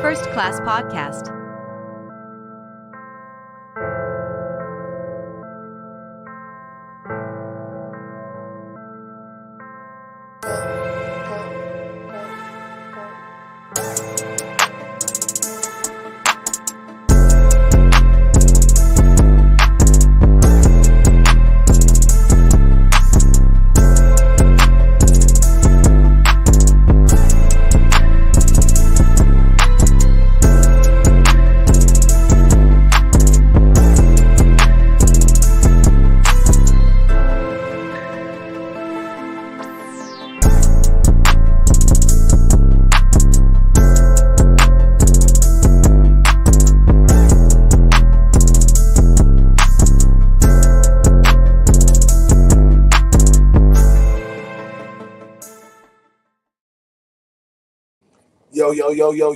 First Class Podcast.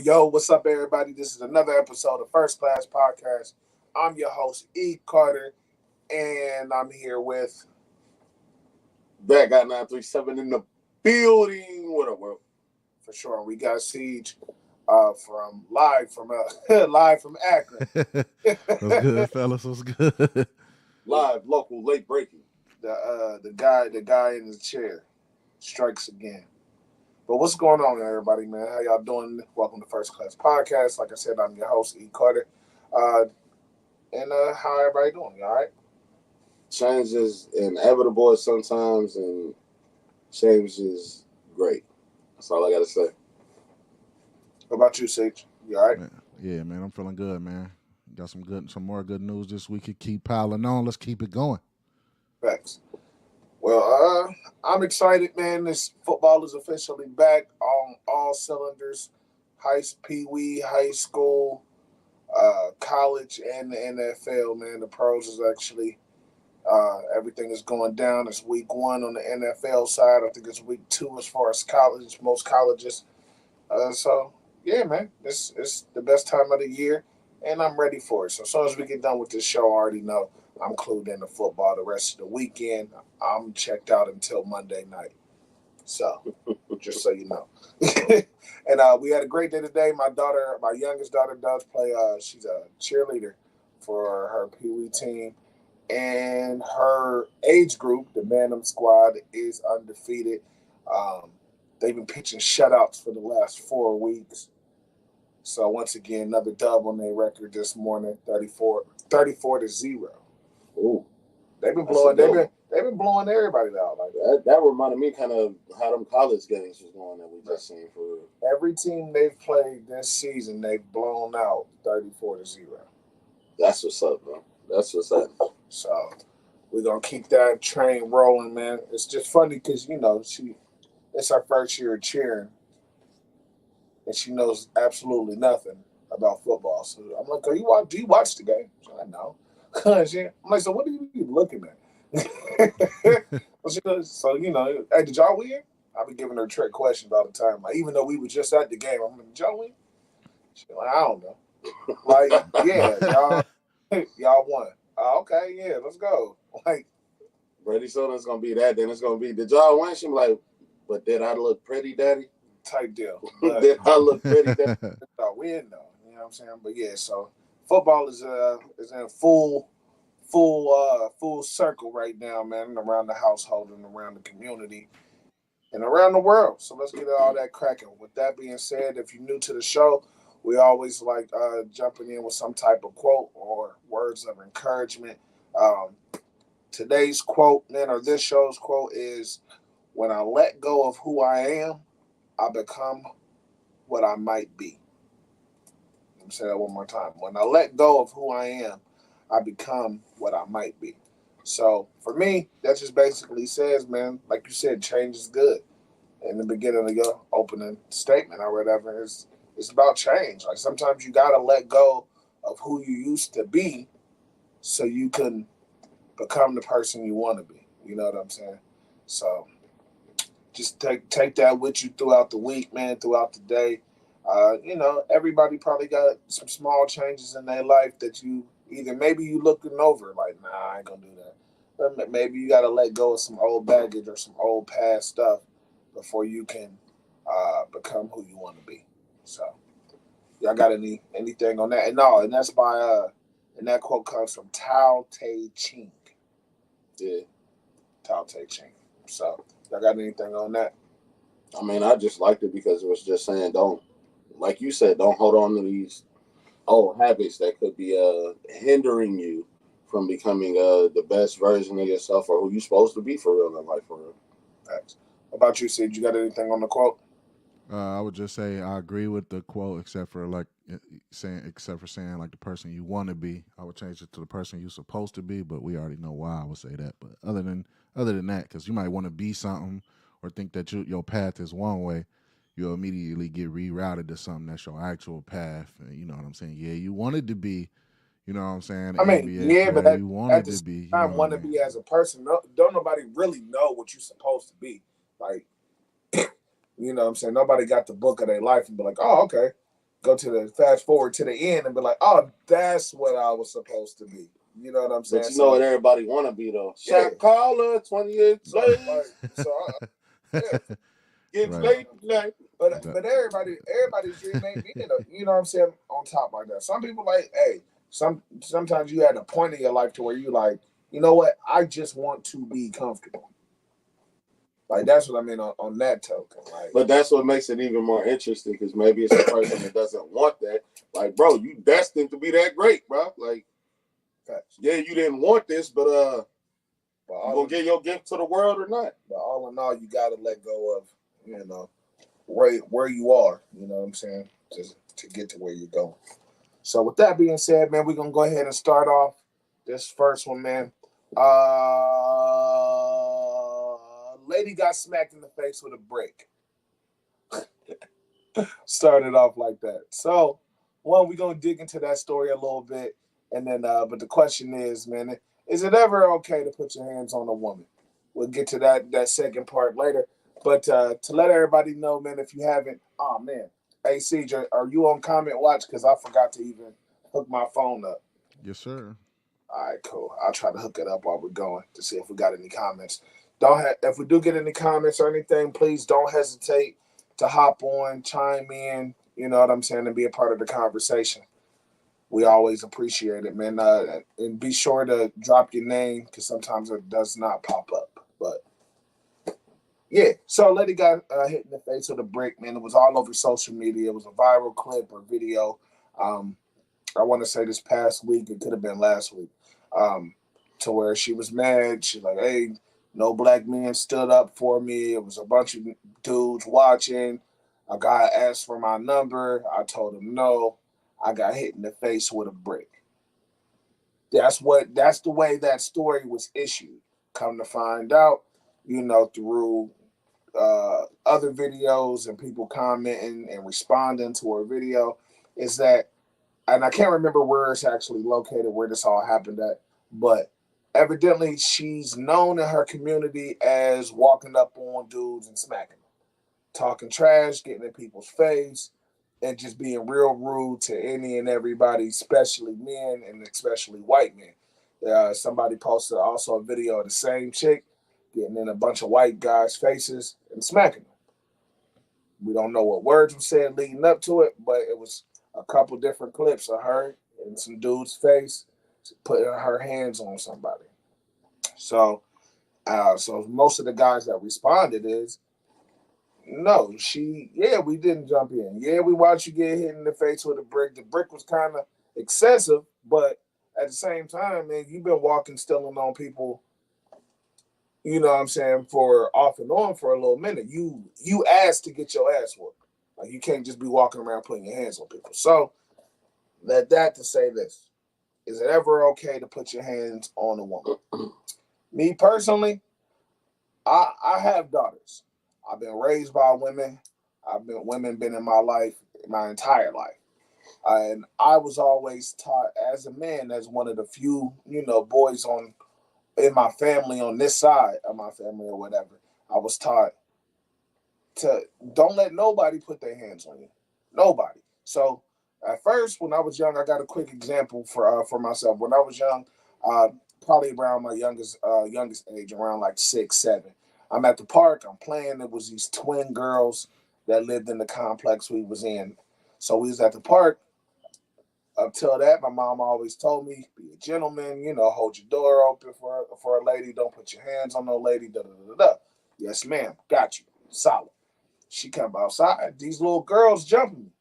Yo, what's up, everybody? This is another episode of First Class Podcast. I'm your host, E. Carter, and I'm here with That guy 937 in the building. What up, world? for sure. We got Siege from live from Akron. What's good, fellas? What's good? Live, local, late breaking. The guy in the chair strikes again. But what's going on, everybody, man? How y'all doing? Welcome to First Class Podcast. Like I said, I'm your host, E. Carter. And how everybody doing? You all right? Change is inevitable sometimes, and change is great. That's all I got to say. What about you, Siege? You all right? Yeah, man, I'm feeling good, man. Got some more good news this week. It keep piling on. Let's keep it going. Facts. Well, I'm excited, man. This football is officially back on all cylinders. Pee-wee, high school, college, and the NFL, man. The pros is actually, everything is going down. It's week 1 on the NFL side. I think it's week 2 as far as college, most colleges. So, yeah, man, it's the best time of the year, and I'm ready for it. So as soon as we get done with this show, I already know I'm clued into football the rest of the weekend. I'm checked out until Monday night. So, just so you know. And we had a great day today. My youngest daughter does play. She's a cheerleader for her Pee-wee team. And her age group, the Manham squad, is undefeated. They've been pitching shutouts for the last 4 weeks. So, once again, another dub on their record this morning, 34-0. Ooh, They've been blowing everybody out like that. That reminded me kind of how them college games was going that we just seen for every team they've played this season. They've blown out 34-0. That's what's up, bro. That's what's up. So we're gonna keep that train rolling, man. It's just funny because it's her first year of cheering, and she knows absolutely nothing about football. So I'm like, do you watch the game? She's like, no. I'm like, so what are you looking at? So, hey, did y'all win? I've been giving her trick questions all the time. Like, even though we were just at the game, I'm like, did y'all win? She's like, I don't know. Like, yeah, y'all won. Okay, yeah, let's go. Like, Pretty soon it's going to be that. Then it's going to be, did y'all win? She's like, but did I look pretty, Daddy? Type deal. Did I look pretty, Daddy? I win, though. You know what I'm saying? But, yeah, so football is in full circle right now, man, around the household and around the community and around the world. So let's get all that cracking. With that being said, if you're new to the show, we always like jumping in with some type of quote or words of encouragement. Today's quote, man, or this show's quote is, when I let go of who I am, I become what I might be. Let me say that one more time. When I let go of who I am, I become what I might be. So for me, that just basically says, man, like you said, change is good. In the beginning of your opening statement or whatever, it's about change. Like sometimes you gotta let go of who you used to be so you can become the person you want to be. You know what I'm saying? So just take that with you throughout the week, man, throughout the day. Everybody probably got some small changes in their life that you either maybe you looking over like, nah, I ain't gonna do that. But maybe you gotta let go of some old baggage or some old past stuff before you can become who you want to be. So, Y'all got anything on that? And that's by and that quote comes from Tao Te Ching. Yeah. Tao Te Ching. So y'all got anything on that? I mean, I just liked it because it was just saying, don't, like you said, don't hold on to these old habits that could be hindering you from becoming the best version of yourself or who you're supposed to be for real in life, for real. Thanks. How about you, Sid? You got anything on the quote? I would just say I agree with the quote, except for saying like the person you want to be. I would change it to the person you're supposed to be, but we already know why I would say that. But other than that, because you might want to be something or think that your path is one way, you'll immediately get rerouted to something that's your actual path. And you know what I'm saying? Yeah, you wanted to be, you know what I'm saying, I the mean, NBA yeah, but player. You at wanted the to same be, you know time, what I want to mean? be as a person. No, don't nobody really know what you're supposed to be. Like, you know what I'm saying? Nobody got the book of their life and be like, oh, okay. Go to the fast forward to the end and be like, oh, that's what I was supposed to be. You know what I'm saying? But you know what everybody want to be, though. Yeah. Shot caller, 28 So, plays. yeah. Get Right. played tonight. But everybody's dream ain't being a, you know what I'm saying, on top like that. Some people like, hey, sometimes you had a point in your life to where you like, you know what, I just want to be comfortable. Like that's what I mean on that token. Like, But that's what makes it even more interesting because maybe it's a person that doesn't want that. Like, bro, you destined to be that great, bro. Like, facts. yeah, you didn't want this, but you gonna give your gift to the world or not? But all in all, you gotta let go of, you know, where you are. You know what I'm saying, just to get to where you're going. So with that being said, man, we're gonna go ahead and start off this first one, man. Lady got smacked in the face with a brick. Started off like that. So, one, we're gonna dig into that story a little bit, and then, but the question is, man, is it ever okay to put your hands on a woman? We'll get to that second part later. But to let everybody know, man, if you haven't, oh man, hey CJ, are you on comment watch? Because I forgot to even hook my phone up. Yes, sir. All right, cool. I'll try to hook it up while we're going to see if we got any comments. If we do get any comments or anything, please don't hesitate to hop on, chime in. You know what I'm saying, and be a part of the conversation. We always appreciate it, man. And be sure to drop your name because sometimes it does not pop up. But yeah, so lady got hit in the face with a brick, man. It was all over social media. It was a viral clip or video. Um, I want to say this past week. It could have been last week. Um, to where she was mad. She's like, "Hey, no black men stood up for me. It was a bunch of dudes watching. A guy asked for my number. I told him no. I got hit in the face with a brick." That's the way that story was issued. Come to find out, you know, through other videos and people commenting and responding to her video, is that, and I can't remember where it's actually located, where this all happened at, but evidently she's known in her community as walking up on dudes and smacking them, talking trash, getting in people's face, and just being real rude to any and everybody, especially men and especially white men. Somebody posted also a video of the same chick getting in a bunch of white guys' faces and smacking them. We don't know what words were said leading up to it, but it was a couple different clips of her in some dude's face putting her hands on somebody. So, so most of the guys that responded is no. Yeah, we didn't jump in. Yeah, we watched you get hit in the face with a brick. The brick was kind of excessive, but at the same time, man, you've been walking, stealing on people, you know what I'm saying, for off and on for a little minute. You asked to get your ass whooped. Like you can't just be walking around putting your hands on people. So let that to say this. Is it ever okay to put your hands on a woman? Me personally, I have daughters. I've been raised by women. Women been in my life my entire life. And I was always taught as a man, as one of the few, you know, boys on in my family on this side of my family or whatever. I was taught to don't let nobody put their hands on you. Nobody. So at first, when I was young, I got a quick example for myself. When I was young, uh, probably around my youngest age, around like 6, 7. I'm at the park. I'm playing. It was these twin girls that lived in the complex we was in. So we was at the park. Up till that, my mom always told me, be a gentleman, hold your door open for a lady. Don't put your hands on no lady, da da da da. Yes, ma'am. Got you. Solid. She come outside. These little girls jumping me.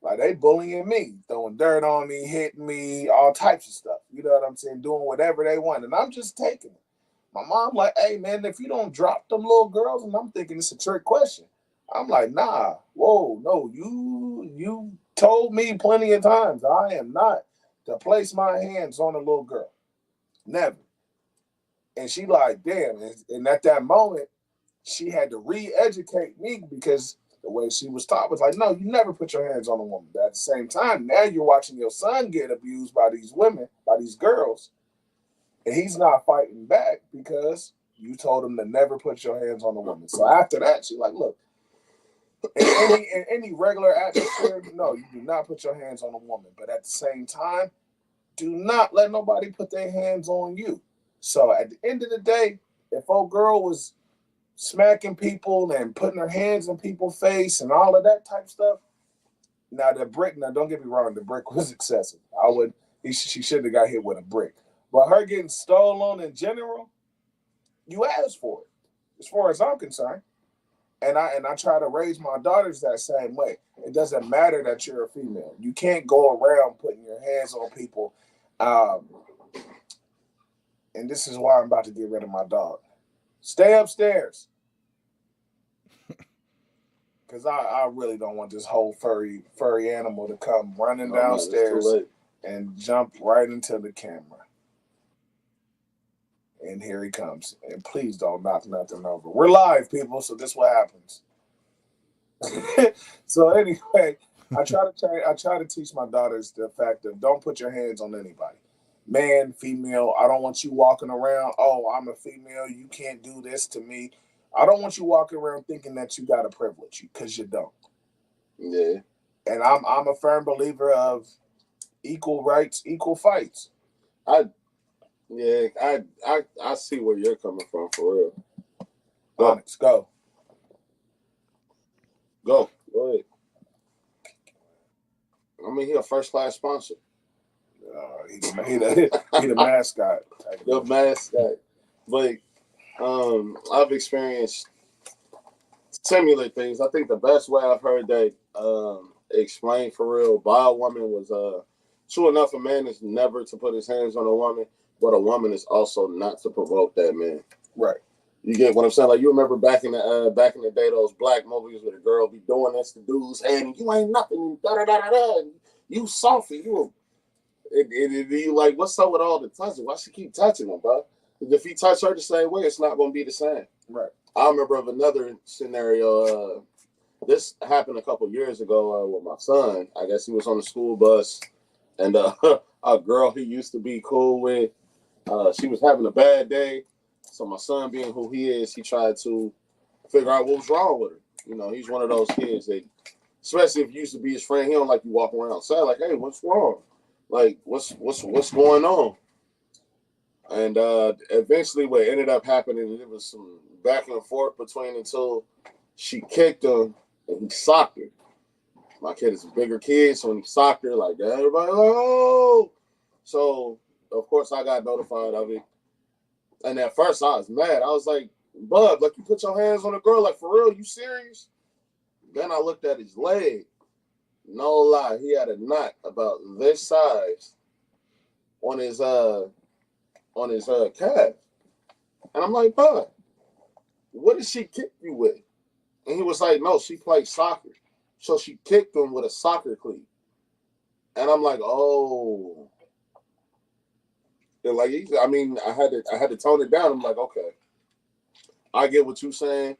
Like they bullying me, throwing dirt on me, hitting me, all types of stuff. You know what I'm saying? Doing whatever they want. And I'm just taking it. My mom like, hey man, if you don't drop them little girls, and I'm thinking it's a trick question. I'm like, nah, whoa, no, you told me plenty of times I am not to place my hands on a little girl. Never. And she like, damn. And at that moment, she had to re-educate me because the way she was taught was like, no, you never put your hands on a woman. But at the same time, now you're watching your son get abused by these women, by these girls, and he's not fighting back because you told him to never put your hands on a woman. So after that, she's like, look, in any regular atmosphere, no, you do not put your hands on a woman. But at the same time, do not let nobody put their hands on you. So at the end of the day, if old girl was smacking people and putting her hands in people's face and all of that type stuff, now don't get me wrong, the brick was excessive. She should have got hit with a brick. But her getting stolen in general, you asked for it, as far as I'm concerned. And I try to raise my daughters that same way. It doesn't matter that you're a female. You can't go around putting your hands on people. Um, and this is why I'm about to get rid of my dog. Stay upstairs. Because I really don't want this whole furry animal to come running downstairs and jump right into the camera. And here he comes. And please don't knock nothing over. We're live, people, so this is what happens. So anyway, I try to teach my daughters the fact of don't put your hands on anybody. Man, female, I don't want you walking around, oh, I'm a female, you can't do this to me. I don't want you walking around thinking that you got a privilege, because you don't. Yeah. And I'm a firm believer of equal rights, equal fights. I see where you're coming from for real. Go. Onyx, go. Go ahead. I mean, he a first class sponsor. He the mascot. The mascot. But I've experienced similar things. I think the best way I've heard that explained for real by a woman was true enough, a man is never to put his hands on a woman, but a woman is also not to provoke that man. Right. You get what I'm saying? Like, you remember back in the day, those black movies where the girl be doing this to dude's hand, and you ain't nothing, da da da da da. You softy, you like, what's up with all the touching? Why she keep touching him, bro? If he touch her the same way, it's not gonna be the same. Right. I remember of another scenario. This happened a couple years ago with my son. I guess he was on the school bus, and a girl he used to be cool with, she was having a bad day. So my son, being who he is, he tried to figure out what was wrong with her. You know, he's one of those kids that, especially if you used to be his friend, he don't like you walking around outside like, hey, what's wrong? Like, what's going on? And eventually what ended up happening, it was some back and forth between until she kicked him and he socked her. My kid is a bigger kid, so when he socked her, like, everybody, oh! So, of course, I got notified of it. And at first, I was mad. I was like, bud, like, you put your hands on a girl, like, for real, you serious? Then I looked at his leg. No lie, he had a knot about this size on his calf. And I'm like, bud, what did she kick you with? And he was like, no, she played soccer. So she kicked him with a soccer cleat. And I'm like, oh. And like, I mean, I had to tone it down. I'm like, okay, I get what you're saying.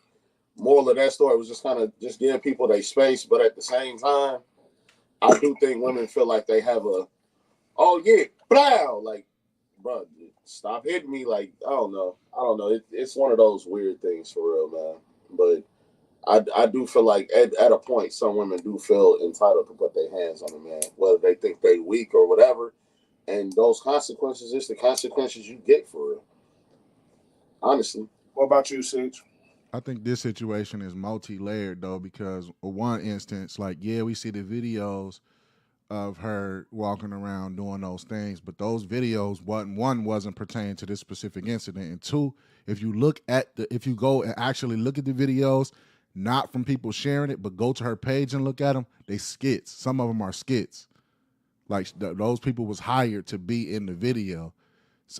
Moral of that story was just kind of just giving people their space, but at the same time, I do think women feel like they have oh yeah, blow, like, bro, stop hitting me. Like, I don't know. It's one of those weird things for real, man. But I do feel like at a point, some women do feel entitled to put their hands on a man, whether they think they weak or whatever. And those consequences is the consequences you get for real. Honestly. What about you, Sage? I think this situation is multi-layered though, because one instance, like, yeah, we see the videos of her walking around doing those things, but those videos wasn't pertaining to this specific incident, and two, if you go and actually look at the videos, not from people sharing it, but go to her page and look at them, they skits. Some of them are skits. Like those people was hired to be in the video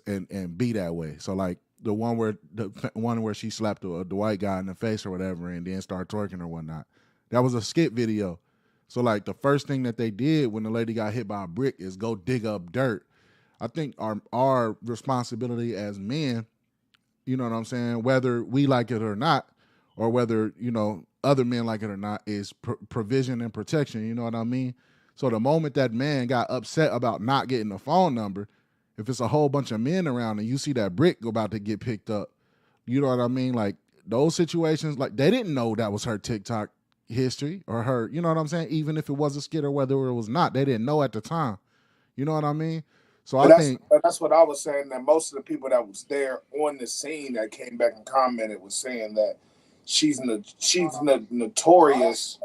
and be that way. So like the one where she slapped the white guy in the face or whatever, and then started twerking or whatnot, that was a skit video. So like the first thing that they did when the lady got hit by a brick is go dig up dirt. I think our responsibility as men, you know what I'm saying, whether we like it or not, or whether, other men like it or not, is provision and protection, you know what I mean? So the moment that man got upset about not getting the phone number, if it's a whole bunch of men around and you see that brick about to get picked up, you know what I mean? Like those situations, like they didn't know that was her TikTok history or her, you know what I'm saying? Even if it was a skit or whether it was not, they didn't know at the time. You know what I mean? So but that's what I was saying, that most of the people that was there on the scene that came back and commented was saying that she's notorious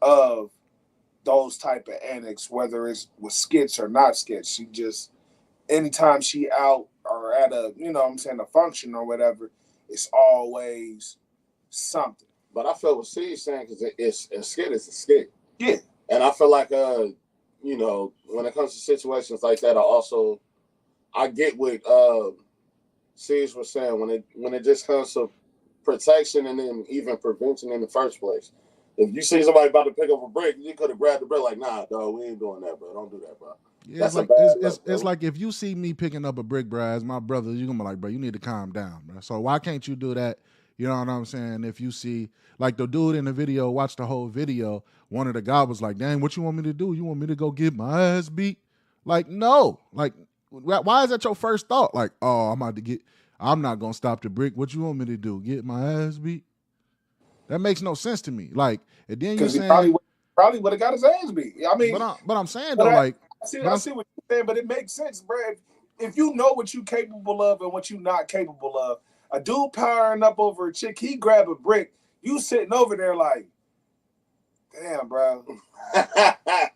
of those type of antics, whether it's with skits or not skits. She just, anytime she out or at a, a function or whatever, it's always something. But I feel what C's saying, because it's a skit is a skit. Yeah. And I feel like, when it comes to situations like that, I get what C's was saying when it just comes to protection and then even prevention in the first place. If you see somebody about to pick up a brick, you could have grabbed the brick like, nah, dog, we ain't doing that, bro. Don't do that, bro. Yeah, it's like if you see me picking up a brick, bro, as my brother, you're gonna be like, bro, you need to calm down, bro. So why can't you do that? You know what I'm saying? If you see, like the dude in the video, watch the whole video, one of the guys was like, dang, what you want me to do? You want me to go get my ass beat? Like, no. Like, why is that your first thought? Like, oh, I'm not gonna stop the brick. What you want me to do? Get my ass beat? That makes no sense to me. Like, and then you're saying he probably would have got his ass beat. I mean, but I'm saying though, I see what you're saying, but it makes sense, bro. If you know what you're capable of and what you're not capable of, a dude powering up over a chick, he grab a brick, you sitting over there like, damn, bro.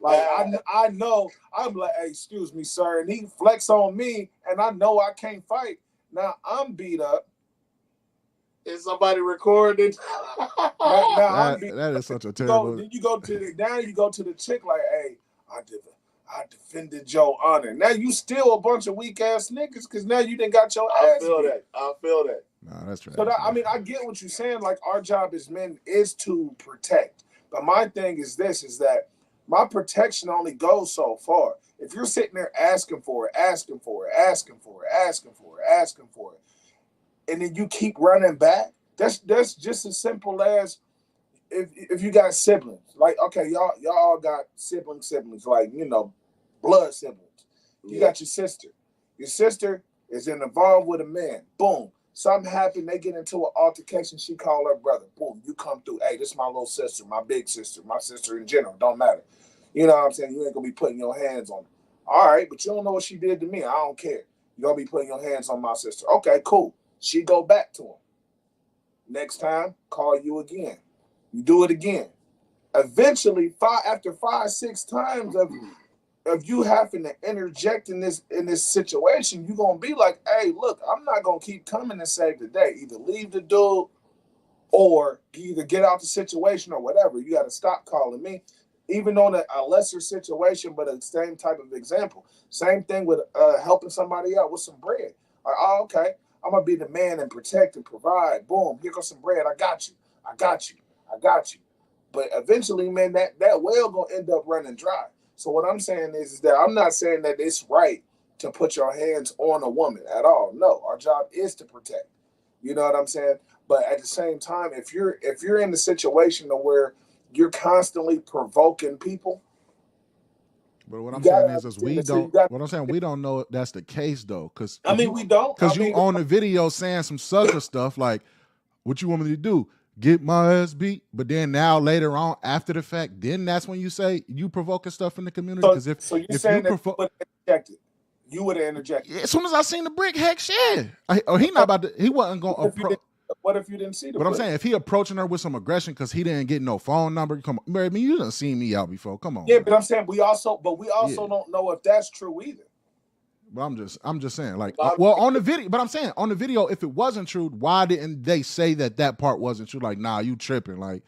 Like I know, I'm like, hey, excuse me, sir, and he flex on me, and I know I can't fight. Now I'm beat up. Is somebody recording? That is such a terrible. Then you go to the chick like, hey, I defended your honor. Now you still a bunch of weak ass niggas because now you didn't got your ass. I feel that. Nah, that's right. So I get what you're saying. Like our job as men is to protect. But my thing is that my protection only goes so far. If you're sitting there asking for it, and then you keep running back, that's just as simple as if you got siblings. Like, okay, y'all got siblings, like, blood siblings. You got your sister. Your sister is involved with a man. Boom. Something happened, they get into an altercation, she call her brother. Boom, you come through. Hey, this is my little sister, my big sister, my sister in general, don't matter. You know what I'm saying? You ain't gonna be putting your hands on her. All right, but you don't know what she did to me. I don't care. You're gonna be putting your hands on my sister. Okay, cool. She go back to him. Next time, call you again. You do it again. Eventually, after 5-6 times of you having to interject in this situation, you're gonna be like, hey, look, I'm not gonna keep coming and save the day. Either leave the dude or either get out the situation or whatever. You gotta stop calling me. Even on a lesser situation, but the same type of example. Same thing with helping somebody out with some bread. Like, oh, okay, I'm gonna be the man and protect and provide. Boom, here goes some bread. I got you. But eventually, man, that well gonna end up running dry. So what I'm saying is that I'm not saying that it's right to put your hands on a woman at all. No, our job is to protect. You know what I'm saying? But at the same time, if you're in the situation where you're constantly provoking people. But what I'm saying is we don't. What I'm saying, we don't know if that's the case though, because we don't. Because you on the video saying some sucker stuff like, "What you want me to do? Get my ass beat?" But then now later on, after the fact, then that's when you say you provoking stuff in the community. Because you would have interjected. As soon as I seen the brick, heck, shit. He wasn't going to approach. What if you didn't see the But I'm brick? saying if he approaching her with some aggression because he didn't get no phone number, come on, man, I mean, you done seen me out before. Come on, Yeah, bro. but I'm saying we also Yeah. don't know if that's true either. But I'm just saying, like, A lot of well, on people, the video, but I'm saying on the video, if it wasn't true, why didn't they say that part wasn't true? Like, nah, you tripping. Like,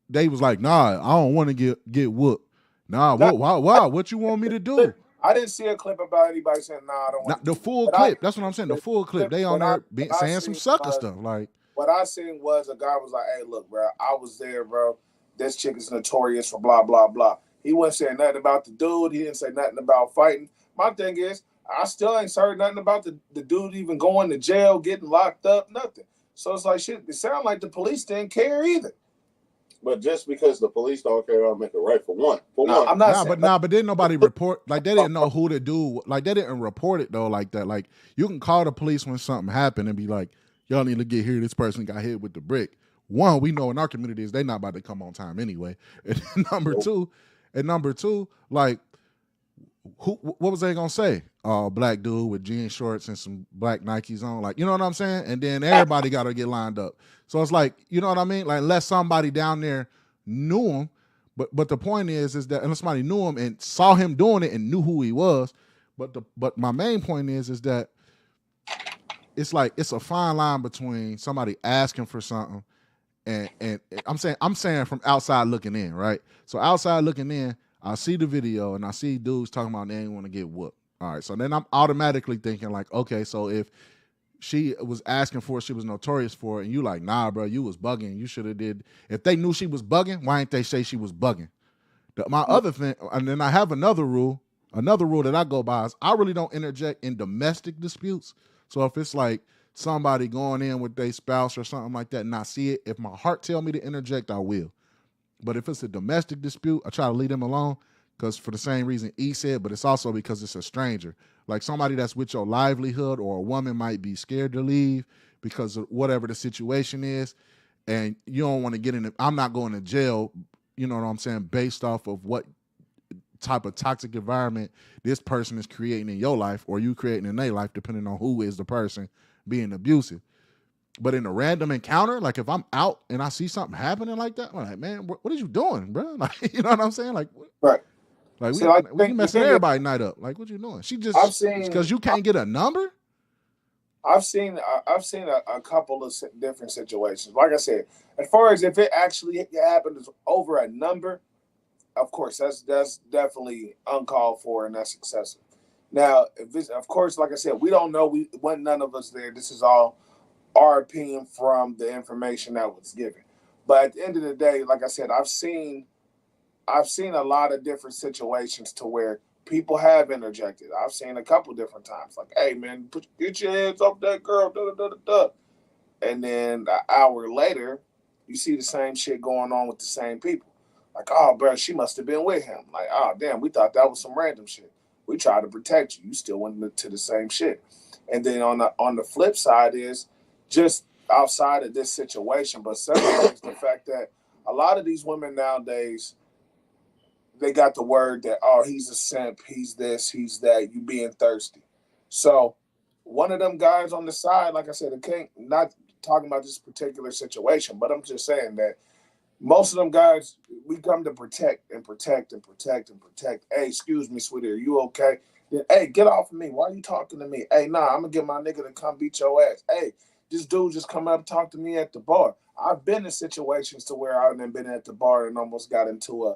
they was like, nah, I don't want to get whooped. Nah, not, what? Why? What you want me to do? I didn't see a clip about anybody saying, "Nah, I don't want Not to the get whooped." full But clip. That's what I'm saying. The full clip. They on what there what I saying some seen sucker was stuff. Like, what I seen was a guy was like, "Hey, look, bro, I was there, bro. This chick is notorious for blah blah blah." He wasn't saying nothing about the dude. He didn't say nothing about fighting. My thing is, I still ain't heard nothing about the dude even going to jail, getting locked up, nothing. So it's like shit. It sounded like the police didn't care either. But just because the police don't care, I'll make it right for one. No, I'm not saying. but didn't nobody report? Like, they didn't know who to do. Like, they didn't report it though, like that. Like, you can call the police when something happened and be like, y'all need to get here. This person got hit with the brick. One, we know in our communities they not about to come on time anyway. And number two, like, what was they gonna say? Black dude with jean shorts and some black Nikes on, like, you know what I'm saying? And then everybody got to get lined up. So it's like, you know what I mean? Like, unless somebody down there knew him, but the point is that unless somebody knew him and saw him doing it and knew who he was, but my main point is that it's like it's a fine line between somebody asking for something and I'm saying from outside looking in, right? So outside looking in, I see the video and I see dudes talking about they ain't want to get whooped. All right, so then I'm automatically thinking like, okay, so if she was asking for it, she was notorious for it, and you like, nah, bro, you was bugging. You should have did. If they knew she was bugging, why didn't they say she was bugging? My other thing, and then I have another rule that I go by is I really don't interject in domestic disputes. So if it's like somebody going in with their spouse or something like that and I see it, if my heart tell me to interject, I will. But if it's a domestic dispute, I try to leave them alone because for the same reason E said, but it's also because it's a stranger. Like somebody that's with your livelihood or a woman might be scared to leave because of whatever the situation is. And you don't want to get in it. I'm not going to jail, you know what I'm saying, based off of what type of toxic environment this person is creating in your life or you creating in their life, depending on who is the person being abusive. But in a random encounter, like if I'm out and I see something happening like that, I'm like, man, what are you doing, bro? Like, you know what I'm saying? Like, Right. like See, like, we messing everybody night up. Like, what you doing? She just because you can't get a number. I've seen a couple of different situations. Like I said, as far as if it actually happens over a number, of course that's definitely uncalled for and that's excessive. Now, if it's, of course, like I said, we don't know. We wasn't none of us there. This is all our opinion from the information that was given. But at the end of the day, like I said, I've seen a lot of different situations to where people have interjected. I've seen a couple different times, like, "Hey man, get your hands off that girl," da, da, da, da. And then an hour later, you see the same shit going on with the same people. Like, "Oh, bro, she must have been with him." Like, "Oh, damn, we thought that was some random shit. We tried to protect you. You still went to the same shit." And then on the flip side is just outside of this situation, but secondly is the fact that a lot of these women nowadays they got the word that, oh, he's a simp, he's this, he's that, you being thirsty. So one of them guys on the side, like I said, I can't not talking about this particular situation, but I'm just saying that most of them guys, we come to protect and protect and protect and protect. Hey, excuse me, sweetie, are you okay? Then, hey, get off of me. Why are you talking to me? Hey, nah, I'm gonna get my nigga to come beat your ass. Hey, this dude just come up and talk to me at the bar. I've been in situations to where I've been at the bar and almost got into a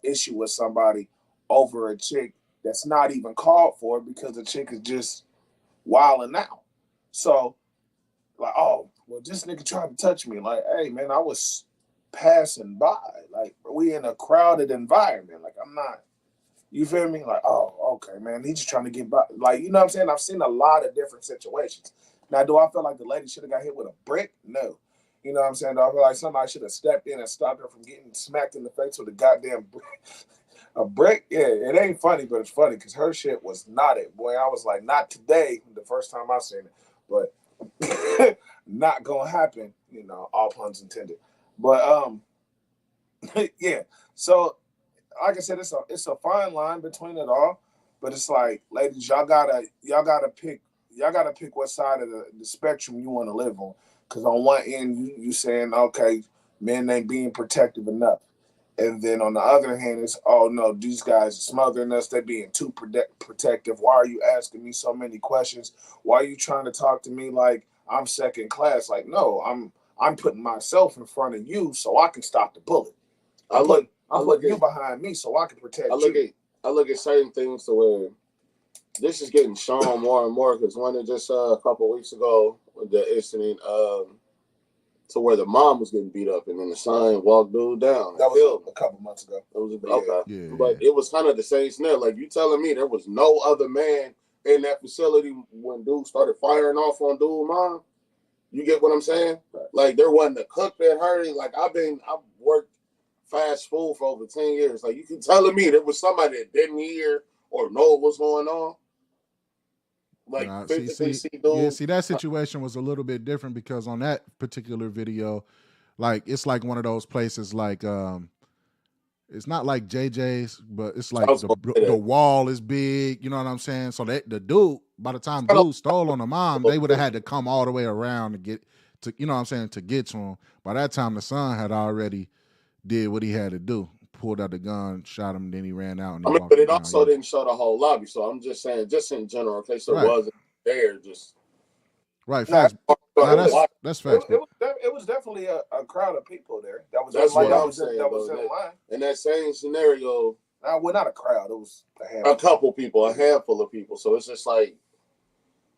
issue with somebody over a chick that's not even called for because the chick is just wilding out. So, like, oh, well, this nigga tried to touch me. Like, hey, man, I was passing by. Like, we in a crowded environment. Like, I'm not, you feel me? Like, oh, okay, man, he's just trying to get by. Like, you know what I'm saying? I've seen a lot of different situations. Now, do I feel like the lady should have got hit with a brick? No. You know what I'm saying? Do I feel like somebody should have stepped in and stopped her from getting smacked in the face with a goddamn brick? A brick? Yeah, it ain't funny, but it's funny because her shit was knotted. Boy, I was like, not today, the first time I seen it. But not gonna happen, you know, all puns intended. But yeah. So like I said, it's a fine line between it all. But it's like, ladies, y'all gotta pick what side of the spectrum you want to live on. Because on one end, you saying, okay, men ain't being protective enough. And then on the other hand, it's, oh no, these guys are smothering us. They're being too protective. Why are you asking me so many questions? Why are you trying to talk to me like I'm second class? Like, no, I'm putting myself in front of you so I can stop the bullet. I'm putting you behind me so I can protect you. I look at certain things to where this is getting shown more and more, because when it just a couple of weeks ago, the incident to where the mom was getting beat up and then the son walked dude down. That was a couple months ago. It was okay. Yeah. But it was kind of the same scenario. Like, you telling me there was no other man in that facility when dude started firing off on dude's mom? You get what I'm saying? Right. Like, there wasn't a cook that heard it. Like, I've worked fast food for over 10 years. Like, you can telling me there was somebody that didn't hear or know what's going on. Like, see, that situation was a little bit different, because on that particular video, like, it's like one of those places, like, it's not like JJ's, but it's like the wall is big, you know what I'm saying? So the dude, by the time dude stole on the mom, they would have had to come all the way around to get to, you know what I'm saying, to get to him. By that time, the son had already did what he had to do. Pulled out the gun, shot him, then he ran out. And but it also didn't show the whole lobby. So I'm just saying, just in general, in case there wasn't there, just right. Facts. That's facts. It was definitely a crowd of people there. That's what I'm saying. That was in line. In that same scenario, well, not a crowd. It was a couple people, a handful of people. So it's just like,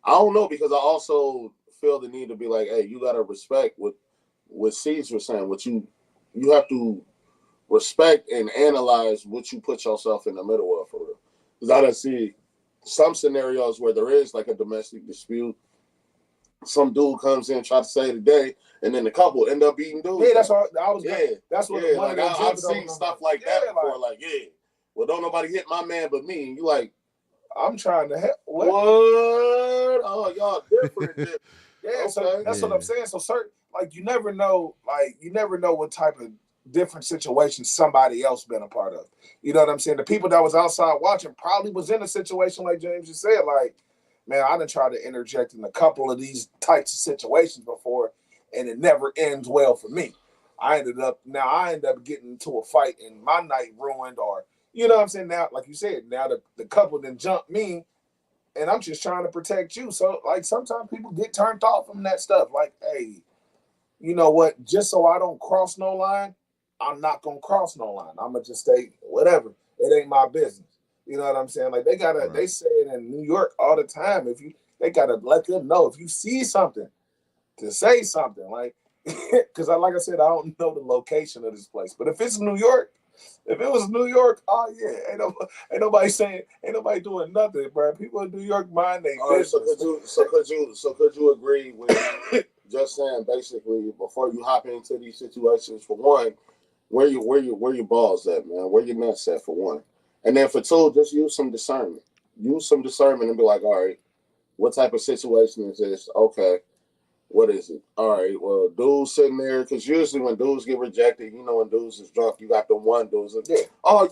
I don't know, because I also feel the need to be like, hey, you gotta respect what Cease was saying. What you have to respect and analyze what you put yourself in the middle of, for real. Because I don't see some scenarios where there is like a domestic dispute. Some dude comes in, try to save the day, and then the couple end up beating dudes. Yeah, that's all. That's what. Yeah, like I've seen stuff like that before. Like, well, don't nobody hit my man but me. And you like, I'm trying to help. What? Oh, y'all different. Yeah, okay. So that's what I'm saying. So certain, like, you never know what type of different situations somebody else been a part of. You know what I'm saying? The people that was outside watching probably was in a situation like James just said, like, man, I done tried to interject in a couple of these types of situations before, and it never ends well for me. I end up getting into a fight and my night ruined, or, you know what I'm saying? Now, like you said, now the couple then jumped me, and I'm just trying to protect you. So, like, sometimes people get turned off from that stuff. Like, hey, you know what? Just so I don't cross no line, I'm not gonna cross no line. I'm gonna just stay whatever. It ain't my business. You know what I'm saying? Like, they say it in New York all the time. They gotta let them know if you see something, to say something. Like, because like I said, I don't know the location of this place. But if it was New York, oh yeah, ain't nobody doing nothing, bro. People in New York mind their business. So could you agree with just saying, basically, before you hop into these situations, for one, where your balls at, man? Where your nuts at, for one? And then for two, just use some discernment. Use some discernment and be like, all right, what type of situation is this? Okay, what is it? All right, well, dude's sitting there, because usually when dudes get rejected, you know, when dudes is drunk, you got the one dudes like, oh,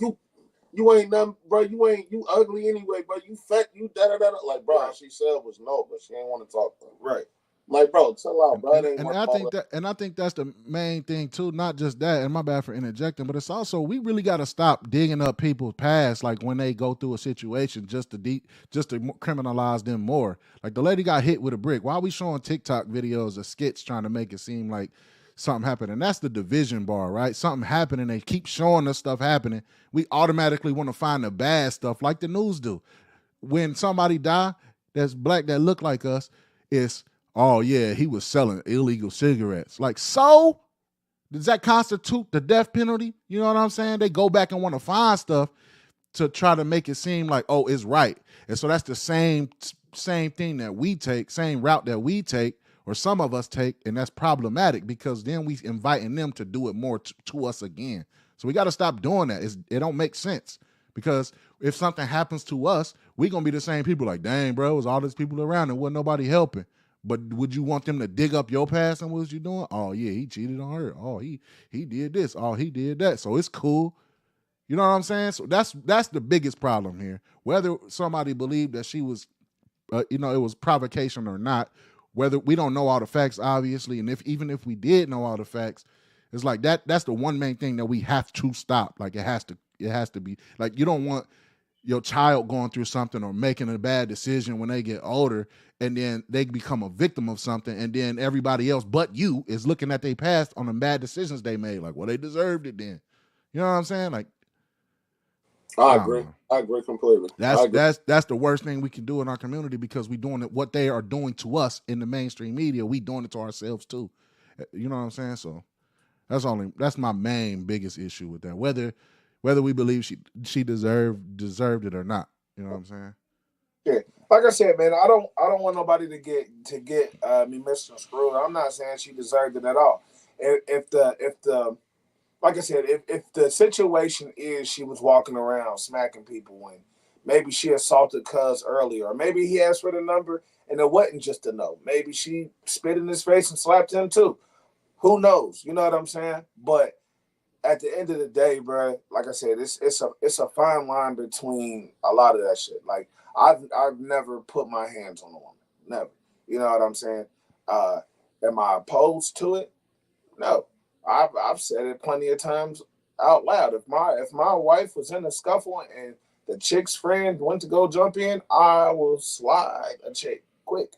you ain't nothing, bro. You ugly anyway, bro. You fat, you da-da-da. Like, bro, she said was no, but she ain't want to talk to him. Right. Like, bro, chill out, bro. And I think that's the main thing too. Not just that, and my bad for interjecting, but it's also, we really got to stop digging up people's past, like when they go through a situation, just to criminalize them more. Like, the lady got hit with a brick. Why are we showing TikTok videos of skits trying to make it seem like something happened? And that's the division bar, right? Something happened, and they keep showing us stuff happening. We automatically want to find the bad stuff, like the news do. When somebody die that's black that look like us, it's, oh yeah, he was selling illegal cigarettes. Like, so does that constitute the death penalty? You know what I'm saying? They go back and want to find stuff to try to make it seem like, oh, it's right. And so that's the same thing that we take, same route that we take, or some of us take, and that's problematic, because then we inviting them to do it more to us again. So we got to stop doing that. It don't make sense, because if something happens to us, we going to be the same people like, dang, bro, it was all these people around and wasn't nobody helping. But would you want them to dig up your past and what was you doing? Oh, yeah, he cheated on her. Oh, he did this. Oh, he did that. So it's cool. You know what I'm saying? So that's the biggest problem here. Whether somebody believed that she was, it was provocation or not, whether we don't know all the facts, obviously, and even if we did know all the facts, it's like that's the one main thing that we have to stop. Like it has to be like you don't want your child going through something or making a bad decision when they get older and then they become a victim of something and then everybody else but you is looking at their past on the bad decisions they made. Like, well, they deserved it then. You know what I'm saying? Like, I I don't agree. know. I agree completely. That's the worst thing we can do in our community because we doing it what they are doing to us in the mainstream media. We doing it to ourselves too. You know what I'm saying? So that's my main biggest issue with that. Whether we believe she deserved it or not. You know what I'm saying? Yeah, like I said, man, I don't want nobody to get me misconstrued. I'm not saying she deserved it at all. If the like I said, if the situation is she was walking around smacking people when maybe she assaulted Cuz earlier, or maybe he asked for the number and it wasn't just a no. Maybe she spit in his face and slapped him too. Who knows? You know what I'm saying? But at the end of the day, bro, like I said, it's a fine line between a lot of that shit. Like I've never put my hands on a woman, never. You know what I'm saying? Uh, am I opposed to it? No. I've said it plenty of times out loud. If my wife was in a scuffle and the chick's friend went to go jump in, I will slide a chick quick.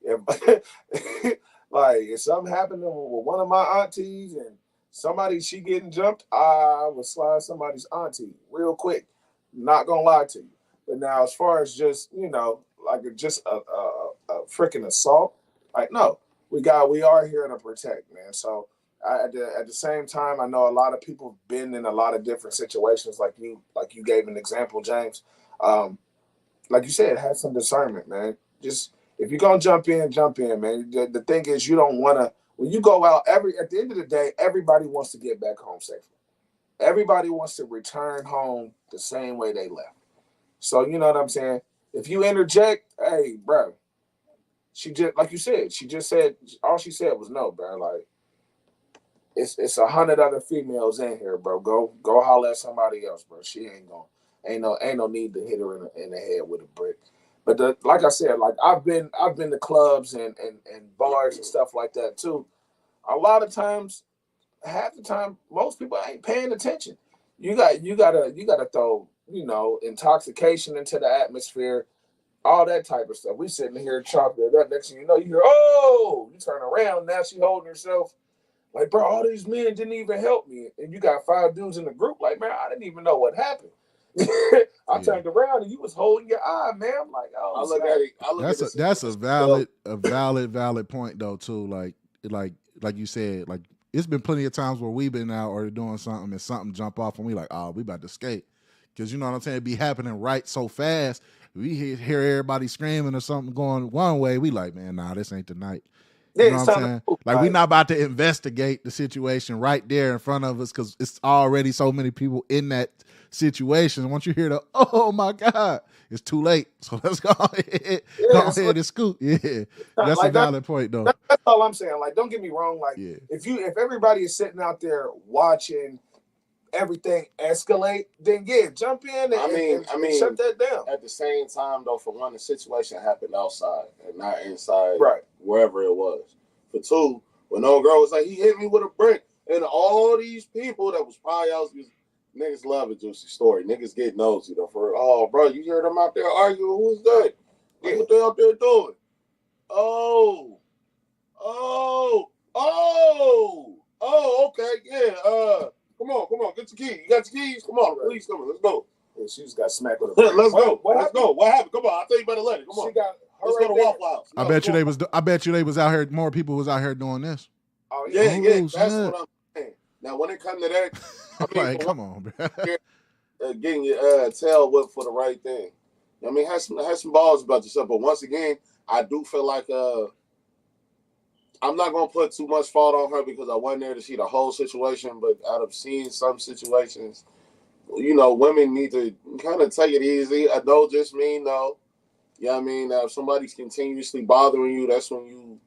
If, like if something happened with one of my aunties and she getting jumped, I would slide somebody's auntie real quick. Not gonna lie to you. But now, as far as just like just a freaking assault, like no, we are here to protect, man. So at the same time, I know a lot of people have been in a lot of different situations, like you gave an example, James. Um, like you said, have some discernment, man. Just if you're gonna jump in, man. The thing is, you don't want to. When you go out, at the end of the day, everybody wants to get back home safely. Everybody wants to return home the same way they left. So you know what I'm saying. If you interject, hey, bro, she just like you said. She just said all she said was no, bro. Like it's 100 other females in here, bro. Go holler at somebody else, bro. She ain't going. Ain't no need to hit her in the head with a brick. But like I said, like I've been to clubs and bars and stuff like that too. A lot of times, half the time, most people ain't paying attention. You gotta throw intoxication into the atmosphere, all that type of stuff. We sitting here chopping it up. Next thing you know, you hear, oh, you turn around, now she holding herself. Like, bro, all these men didn't even help me. And you got 5 dudes in the group. Like, man, I didn't even know what happened. I turned around and you was holding your eye, man. I'm like, oh, I look at it. I look at it. That's a valid point though too. Like you said, like it's been plenty of times where we've been out or doing something and something jump off and we like, oh, we about to skate. Because you know what I'm saying? It be happening right so fast. We hear everybody screaming or something going one way. We like, man, nah, this ain't the night. You know what I'm saying? Like, we're not about to investigate the situation right there in front of us because it's already so many people in that situation. Once you hear the, oh my God, it's too late. So let's go ahead, and scoot. Yeah, that's like a valid point, though. That's all I'm saying. Like, don't get me wrong. Like, if everybody is sitting out there watching everything escalate, then jump in and shut that down. At the same time, though, for one, the situation happened outside and not inside, right? Wherever it was. For two, when no girl was like, he hit me with a brick, and all these people that was probably out, niggas love a juicy story. Niggas get nosy though. Oh, bro, you heard them out there arguing? Who's that? Like, what they out there doing? Okay, yeah. Come on, get your keys. You got your keys? Come on, the police coming. Let's go. Yeah, she just got smacked with a brick. Let's go. What happened? Come on, I'll tell you better later. Come on. Let's go to Waffle House. I bet you they was out here. More people was out here doing this. Oh yeah. That's what I'm saying. Now when it comes to that, I mean, like, come on, bro. Getting your tail whipped for the right thing. I mean, have some balls about yourself. But once again, I do feel like I'm not gonna put too much fault on her because I wasn't there to see the whole situation. But out of seeing some situations, women need to kind of take it easy. I don't just mean no. You know what I mean? Now, if somebody's continuously bothering you, that's when you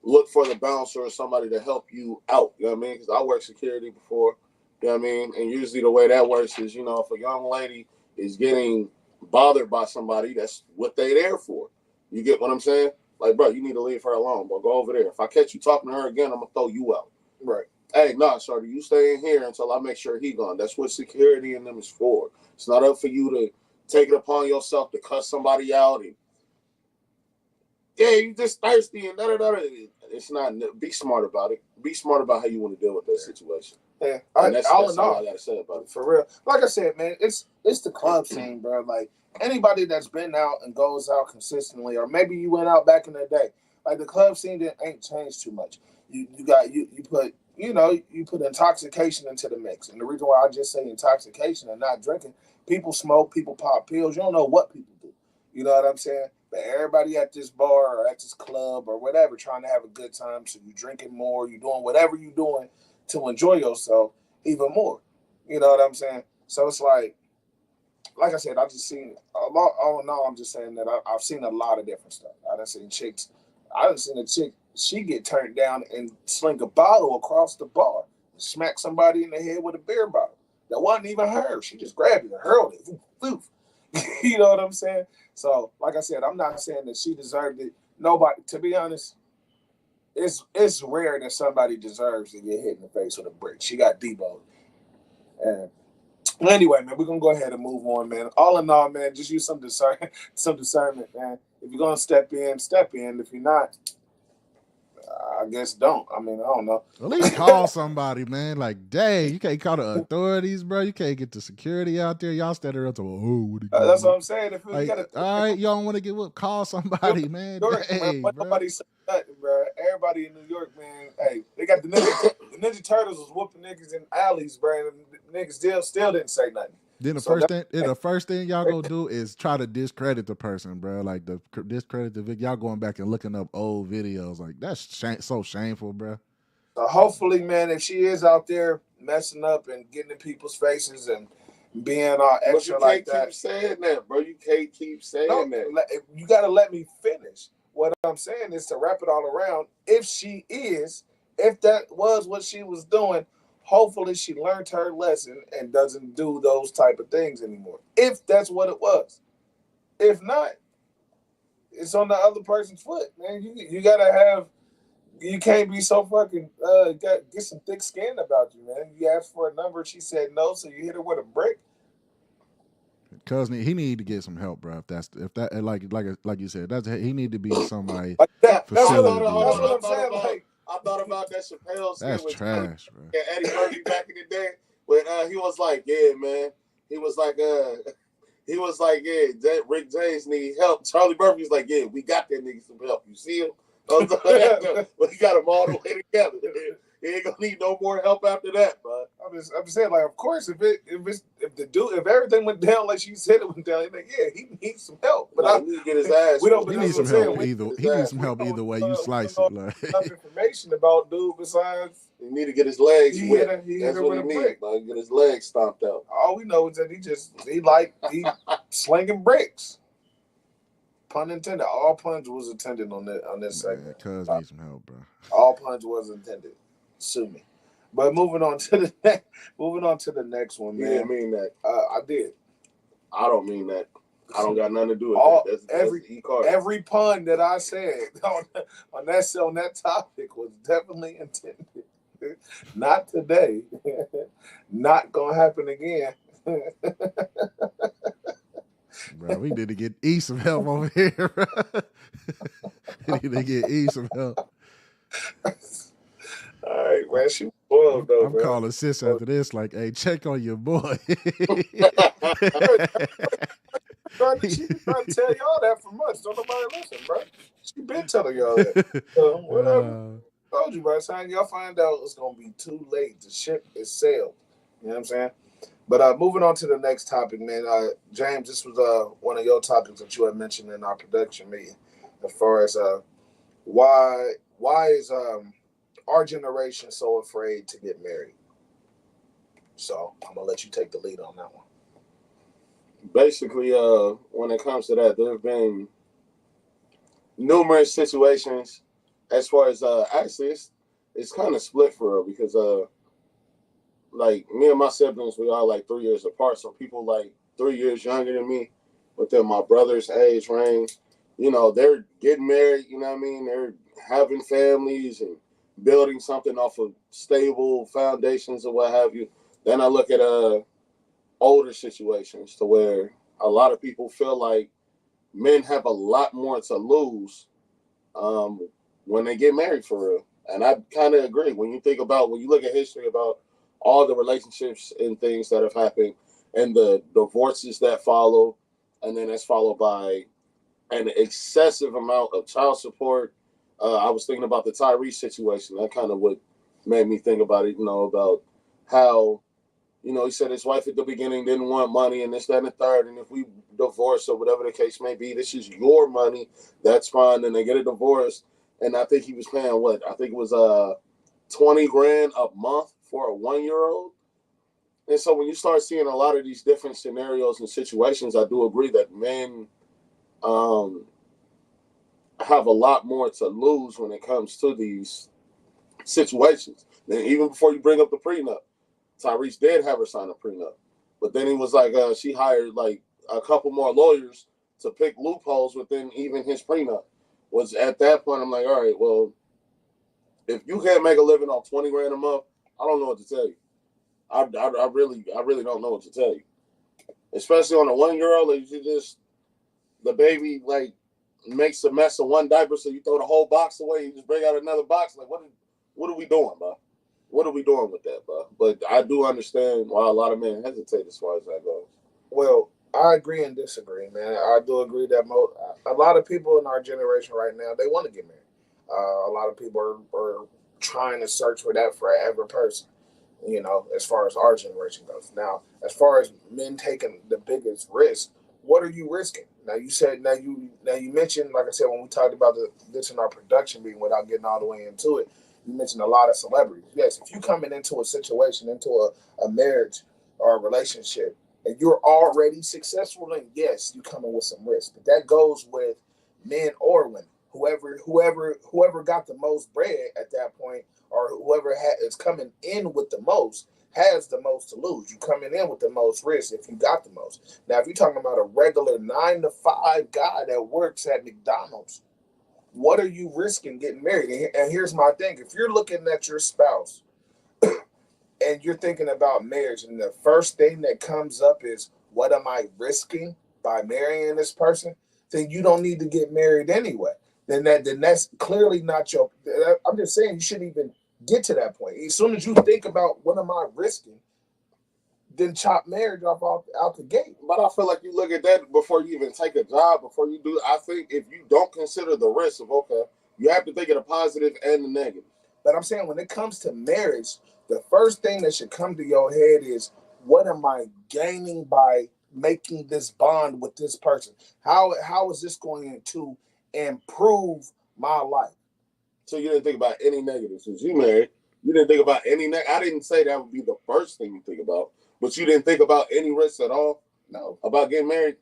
look for the bouncer or somebody to help you out. You know what I mean? Because I worked security before. You know what I mean? And usually the way that works is, if a young lady is getting bothered by somebody, that's what they're there for. You get what I'm saying? Like, bro, you need to leave her alone, bro. Go over there. If I catch you talking to her again, I'm gonna throw you out. Right. Hey, nah, shorty, you stay in here until I make sure he gone. That's what security in them is for. It's not up for you to take it upon yourself to cuss somebody out and yeah, you just thirsty and da da da. It's not. Be smart about it. Be smart about how you want to deal with that situation. Yeah, And that's all I gotta say about it. For real. Like I said, man, it's the club scene, bro. Like anybody that's been out and goes out consistently, or maybe you went out back in the day. Like the club scene ain't changed too much. You put you put intoxication into the mix, and the reason why I just say intoxication and not drinking, people smoke, people pop pills. You don't know what people do. You know what I'm saying? But everybody at this bar or at this club or whatever, trying to have a good time. So you drinking more, you doing whatever you doing to enjoy yourself even more. You know what I'm saying? So it's like I said, I just seen a lot. All in all, I'm just saying that I've seen a lot of different stuff. I done seen chicks. I done seen a chick. She get turned down and sling a bottle across the bar, and smack somebody in the head with a beer bottle. That wasn't even her. She just grabbed it and hurled it. Oof. You know what I'm saying? So, like I said, I'm not saying that she deserved it. Nobody, to be honest, it's rare that somebody deserves to get hit in the face with a brick. She got deboed. And anyway, man, we're gonna go ahead and move on, man. All in all, man, just use some discernment, man. If you're gonna step in, step in. If you're not, I guess don't. I mean, I don't know. At least call somebody, man. Like, dang, you can't call the authorities, bro. You can't get the security out there. Y'all standing around talking, oh, what are you That's what I'm saying. If you like, gotta, all right, y'all don't want to get whooped, call somebody, man. York, Dang, bro, bro. nobody said nothing, bro. Everybody in New York, man. Hey, they got the Ninja Turtles was whooping niggas in alleys, bro. And the niggas still didn't say nothing. Then the first thing y'all gonna do is try to discredit the person, bro. Like discredit the video. Y'all going back and looking up old videos. Like that's so shameful, bro. So hopefully, man, if she is out there messing up and getting in people's faces and being extra like that, you can't keep saying that, bro. You can't keep saying that. You got to let me finish. What I'm saying is to wrap it all around. If that was what she was doing, hopefully she learned her lesson and doesn't do those type of things anymore. If that's what it was. If not, it's on the other person's foot, man. You gotta have. You can't be so fucking get some thick skin about you, man. You asked for a number, she said no, so you hit her with a brick. Cause he need to get some help, bro. If that like you said, he need to be somebody. Like that. That's facility, what I'm saying. Like I thought about that Chappelle skit with trash, bro. Eddie Murphy back in the day when he was like, yeah, man. He was like, yeah, Rick James need help. Charlie Murphy was like, yeah, we got that nigga some help. You see him? But he got them all the way together. He ain't gonna need no more help after that, bud. I'm just saying, like, of course, if everything went down like she said it went down, like, yeah, he needs some help. But I need to get his ass. He needs some help either. He needs some help either way you slice it. Like enough information about dude besides he need to get his legs he whipped. That's what he needs. Get his legs stomped out. All we know is that he slinging bricks. Pun intended. All puns was intended on this segment. Cuz need some help, bro. All puns was intended. Sue me. But moving on to the next one, man. You didn't mean that. I did. I don't mean that. I don't got nothing to do with that. Every pun that I said on that topic was definitely intended. Not today. Not gonna happen again. Bro, we need to get E some help over here, bro. We need to get E some help. All right, man. She spoiled though. I'm calling sis after this, like, hey, check on your boy. She been trying to tell y'all that for months. Don't nobody listen, bro. She been telling y'all that. Whatever. Told you, by the time y'all find out, it's gonna be too late. The ship is sailed. You know what I'm saying? But moving on to the next topic, man. James, this was one of your topics that you had mentioned in our production meeting, as far as why is our generation so afraid to get married? So I'm gonna let you take the lead on that one. Basically, when it comes to that, there have been numerous situations. As far as actually, it's kind of split for real because like me and my siblings, we are like 3 years apart. So people like 3 years younger than me, within my brother's age range, they're getting married, you know what I mean? They're having families and building something off of stable foundations or what have you. Then I look at older situations to where a lot of people feel like men have a lot more to lose um, when they get married for real. And I kind of agree. When you look at history about all the relationships and things that have happened and the divorces that follow, and then that's followed by an excessive amount of child support. I was thinking about the Tyrese situation. That kind of what made me think about it, about how, he said his wife at the beginning didn't want money and this, that, and the third. And if we divorce or whatever the case may be, this is your money. That's fine. And they get a divorce. And I think he was paying what? I think it was 20 grand a month for a 1 year old. And so when you start seeing a lot of these different scenarios and situations, I do agree that men um, have a lot more to lose when it comes to these situations. And even before you bring up the prenup, Tyrese did have her sign a prenup, but then he was like, she hired like a couple more lawyers to pick loopholes within even his prenup. Was at that point, I'm like, all right, well, if you can't make a living on 20 grand a month, I don't know what to tell you. I really don't know what to tell you, especially on a 1 year old. Like, the baby like makes a mess of one diaper, so you throw the whole box away. You just bring out another box. Like, what are we doing, bro? What are we doing with that, bro? But I do understand why a lot of men hesitate as far as that goes. Well, I agree and disagree, man. I do agree that a lot of people in our generation right now they want to get married. A lot of people are trying to search for that forever person. As far as our generation goes. Now, as far as men taking the biggest risk, what are you risking? Now you mentioned, like I said, when we talked about this in our production meeting without getting all the way into it, you mentioned a lot of celebrities. Yes, if you coming into a situation, into a marriage or a relationship, and you're already successful, then yes, you come in with some risk. But that goes with men or women. Whoever got the most bread at that point, or whoever is coming in with the most, has the most to lose. You coming in with the most risk if you got the most. Now, if you're talking about a regular 9 to 5 guy that works at McDonald's, what are you risking getting married? And here's my thing: if you're looking at your spouse and you're thinking about marriage, and the first thing that comes up is, what am I risking by marrying this person? Then you don't need to get married anyway. Then that's clearly not your. I'm just saying you shouldn't even get to that point. As soon as you think about what am I risking, then chop marriage off out the gate. But I feel like you look at that before you even take a job, before you do. I think if you don't consider the risk of, okay, you have to think of the positive and the negative. But I'm saying when it comes to marriage, the first thing that should come to your head is, what am I gaining by making this bond with this person? How is this going to improve my life? So you didn't think about any negatives. Since you married, you didn't think about any I didn't say that would be the first thing you think about, but you didn't think about any risks at all No, about getting married.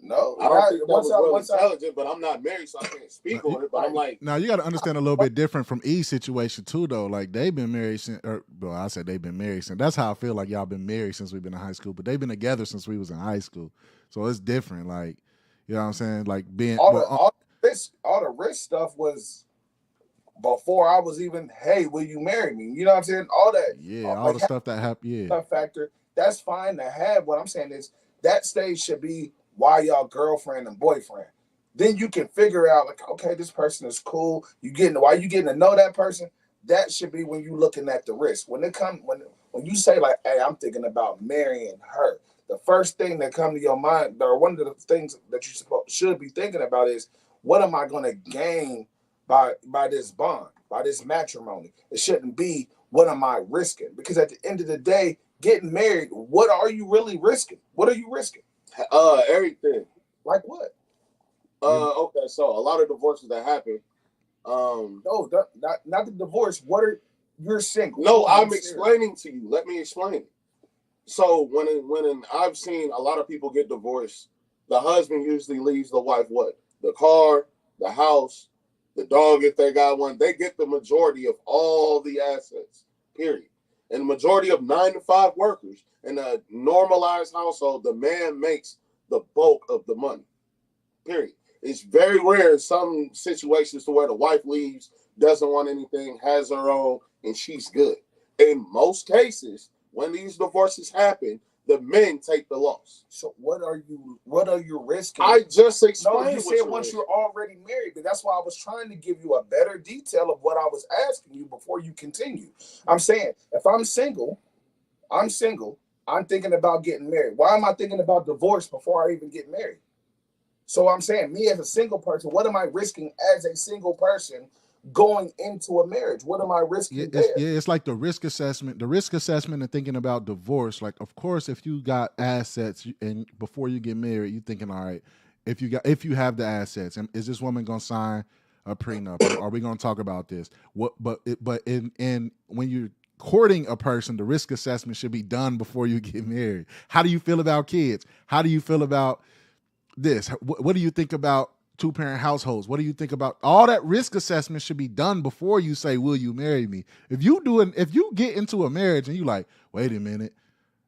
no. I don't think that was real intelligent, but I'm not married, so I can't speak on it. But I'm like, now you got to understand a little bit different from E's situation too, though. Like they've been married since, well, I said they've been married since. That's how I feel like y'all been married since we've been in high school, but they've been together since we was in high school. So it's different. Like, you know what I'm saying? Like being all the risk stuff was before I was even, hey, will you marry me? You know what I'm saying? All that, yeah, all like, the stuff that happened. Yeah, factor. That's fine to have. What I'm saying is that stage should be why y'all girlfriend and boyfriend. Then you can figure out, like, okay, this person is cool. You getting to know that person. That should be when you looking at the risk. When you say, like, hey, I'm thinking about marrying her. The first thing that come to your mind, or one of the things that you should be thinking about is, what am I going to gain by this bond, by this matrimony? It shouldn't be, what am I risking? Because at the end of the day, getting married, what are you really risking? What are you risking? Everything. Like what? Okay, so a lot of divorces that happen. No, not the divorce. You're single? No, I'm explaining to you. Let me explain it. So when I've seen a lot of people get divorced, the husband usually leaves the wife what? The car, the house, the dog if they got one. They get the majority of all the assets. Period. And the majority of 9 to 5 workers in a normalized household, the man makes the bulk of the money. Period. It's very rare in some situations to where the wife leaves, doesn't want anything, has her own, and she's good. In most cases, when these divorces happen, the men take the loss. So what are you risking? I just No, explained. you said once you're already married, but that's why I was trying to give you a better detail of what I was asking you before you continue. I'm saying if I'm single, I'm thinking about getting married. Why am I thinking about divorce before I even get married? So I'm saying, me as a single person, what am I risking as a single person going into a marriage? What am I risking there? It's like the risk assessment. The risk assessment and thinking about divorce. Like, of course, if you got assets and before you get married, you thinking, all right, if you have the assets, and is this woman gonna sign a prenup? Are we gonna talk about this? But in when you're courting a person, the risk assessment should be done before you get married. How do you feel about kids? How do you feel about this? What do you think about two-parent households? What do you think about all that? Risk assessment should be done before you say, will you marry me? If you get into a marriage and you like, wait a minute,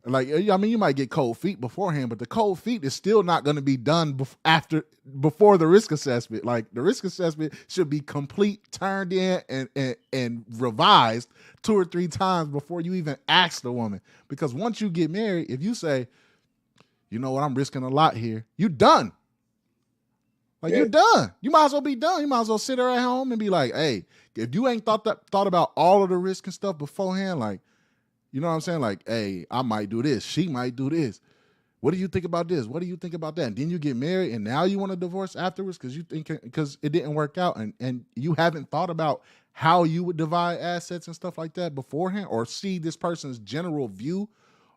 like, I mean, you might get cold feet beforehand, but the cold feet is still not going to be done before the risk assessment. Like, the risk assessment should be complete, turned in, and revised 2 or 3 times before you even ask the woman. Because once you get married, if you say, you know what, I'm risking a lot here, you done. Like, you're done. You might as well be done. You might as well sit there at home and be like, hey, if you ain't thought about all of the risk and stuff beforehand, like, you know what I'm saying? Like, hey, I might do this. She might do this. What do you think about this? What do you think about that? And then you get married and now you want a divorce afterwards because it didn't work out and you haven't thought about how you would divide assets and stuff like that beforehand, or see this person's general view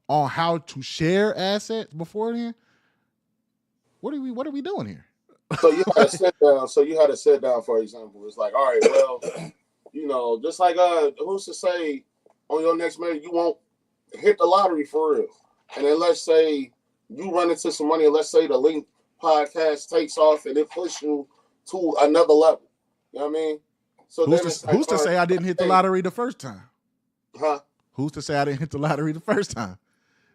on how to share assets beforehand. What are we doing here? So you had to sit down. So you had to sit down, for example. It's like, all right, well, just like who's to say on your next marriage you won't hit the lottery for real? And then let's say you run into some money, and let's say the Link podcast takes off and it pushes you to another level. You know what I mean? So who's to say I didn't hit the lottery the first time? Huh? Who's to say I didn't hit the lottery the first time?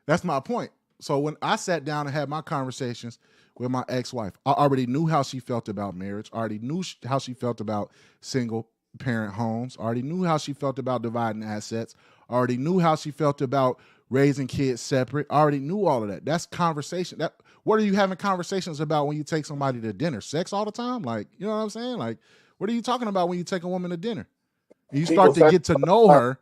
That's my point. So when I sat down and had my conversations with my ex-wife, I already knew how she felt about marriage. I already knew how she felt about single parent homes. I already knew how she felt about dividing assets. I already knew how she felt about raising kids separate. I already knew all of that. That's conversation. What are you having conversations about when you take somebody to dinner? Sex all the time? Like, you know what I'm saying? Like, what are you talking about when you take a woman to dinner? And you start to get to know her.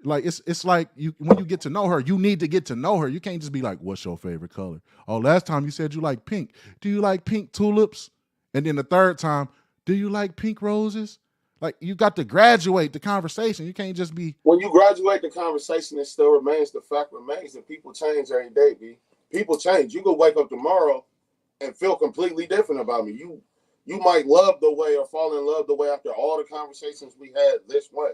Like, it's like when you get to know her, you need to get to know her. You can't just be like, what's your favorite color? Oh, last time you said you like pink. Do you like pink tulips? And then the third time, do you like pink roses? Like, you got to graduate the conversation. You can't just be. When you graduate the conversation, it still remains, the fact remains that people change every day, B. People change. You could wake up tomorrow and feel completely different about me. You might love the way or fall in love the way after all the conversations we had this way.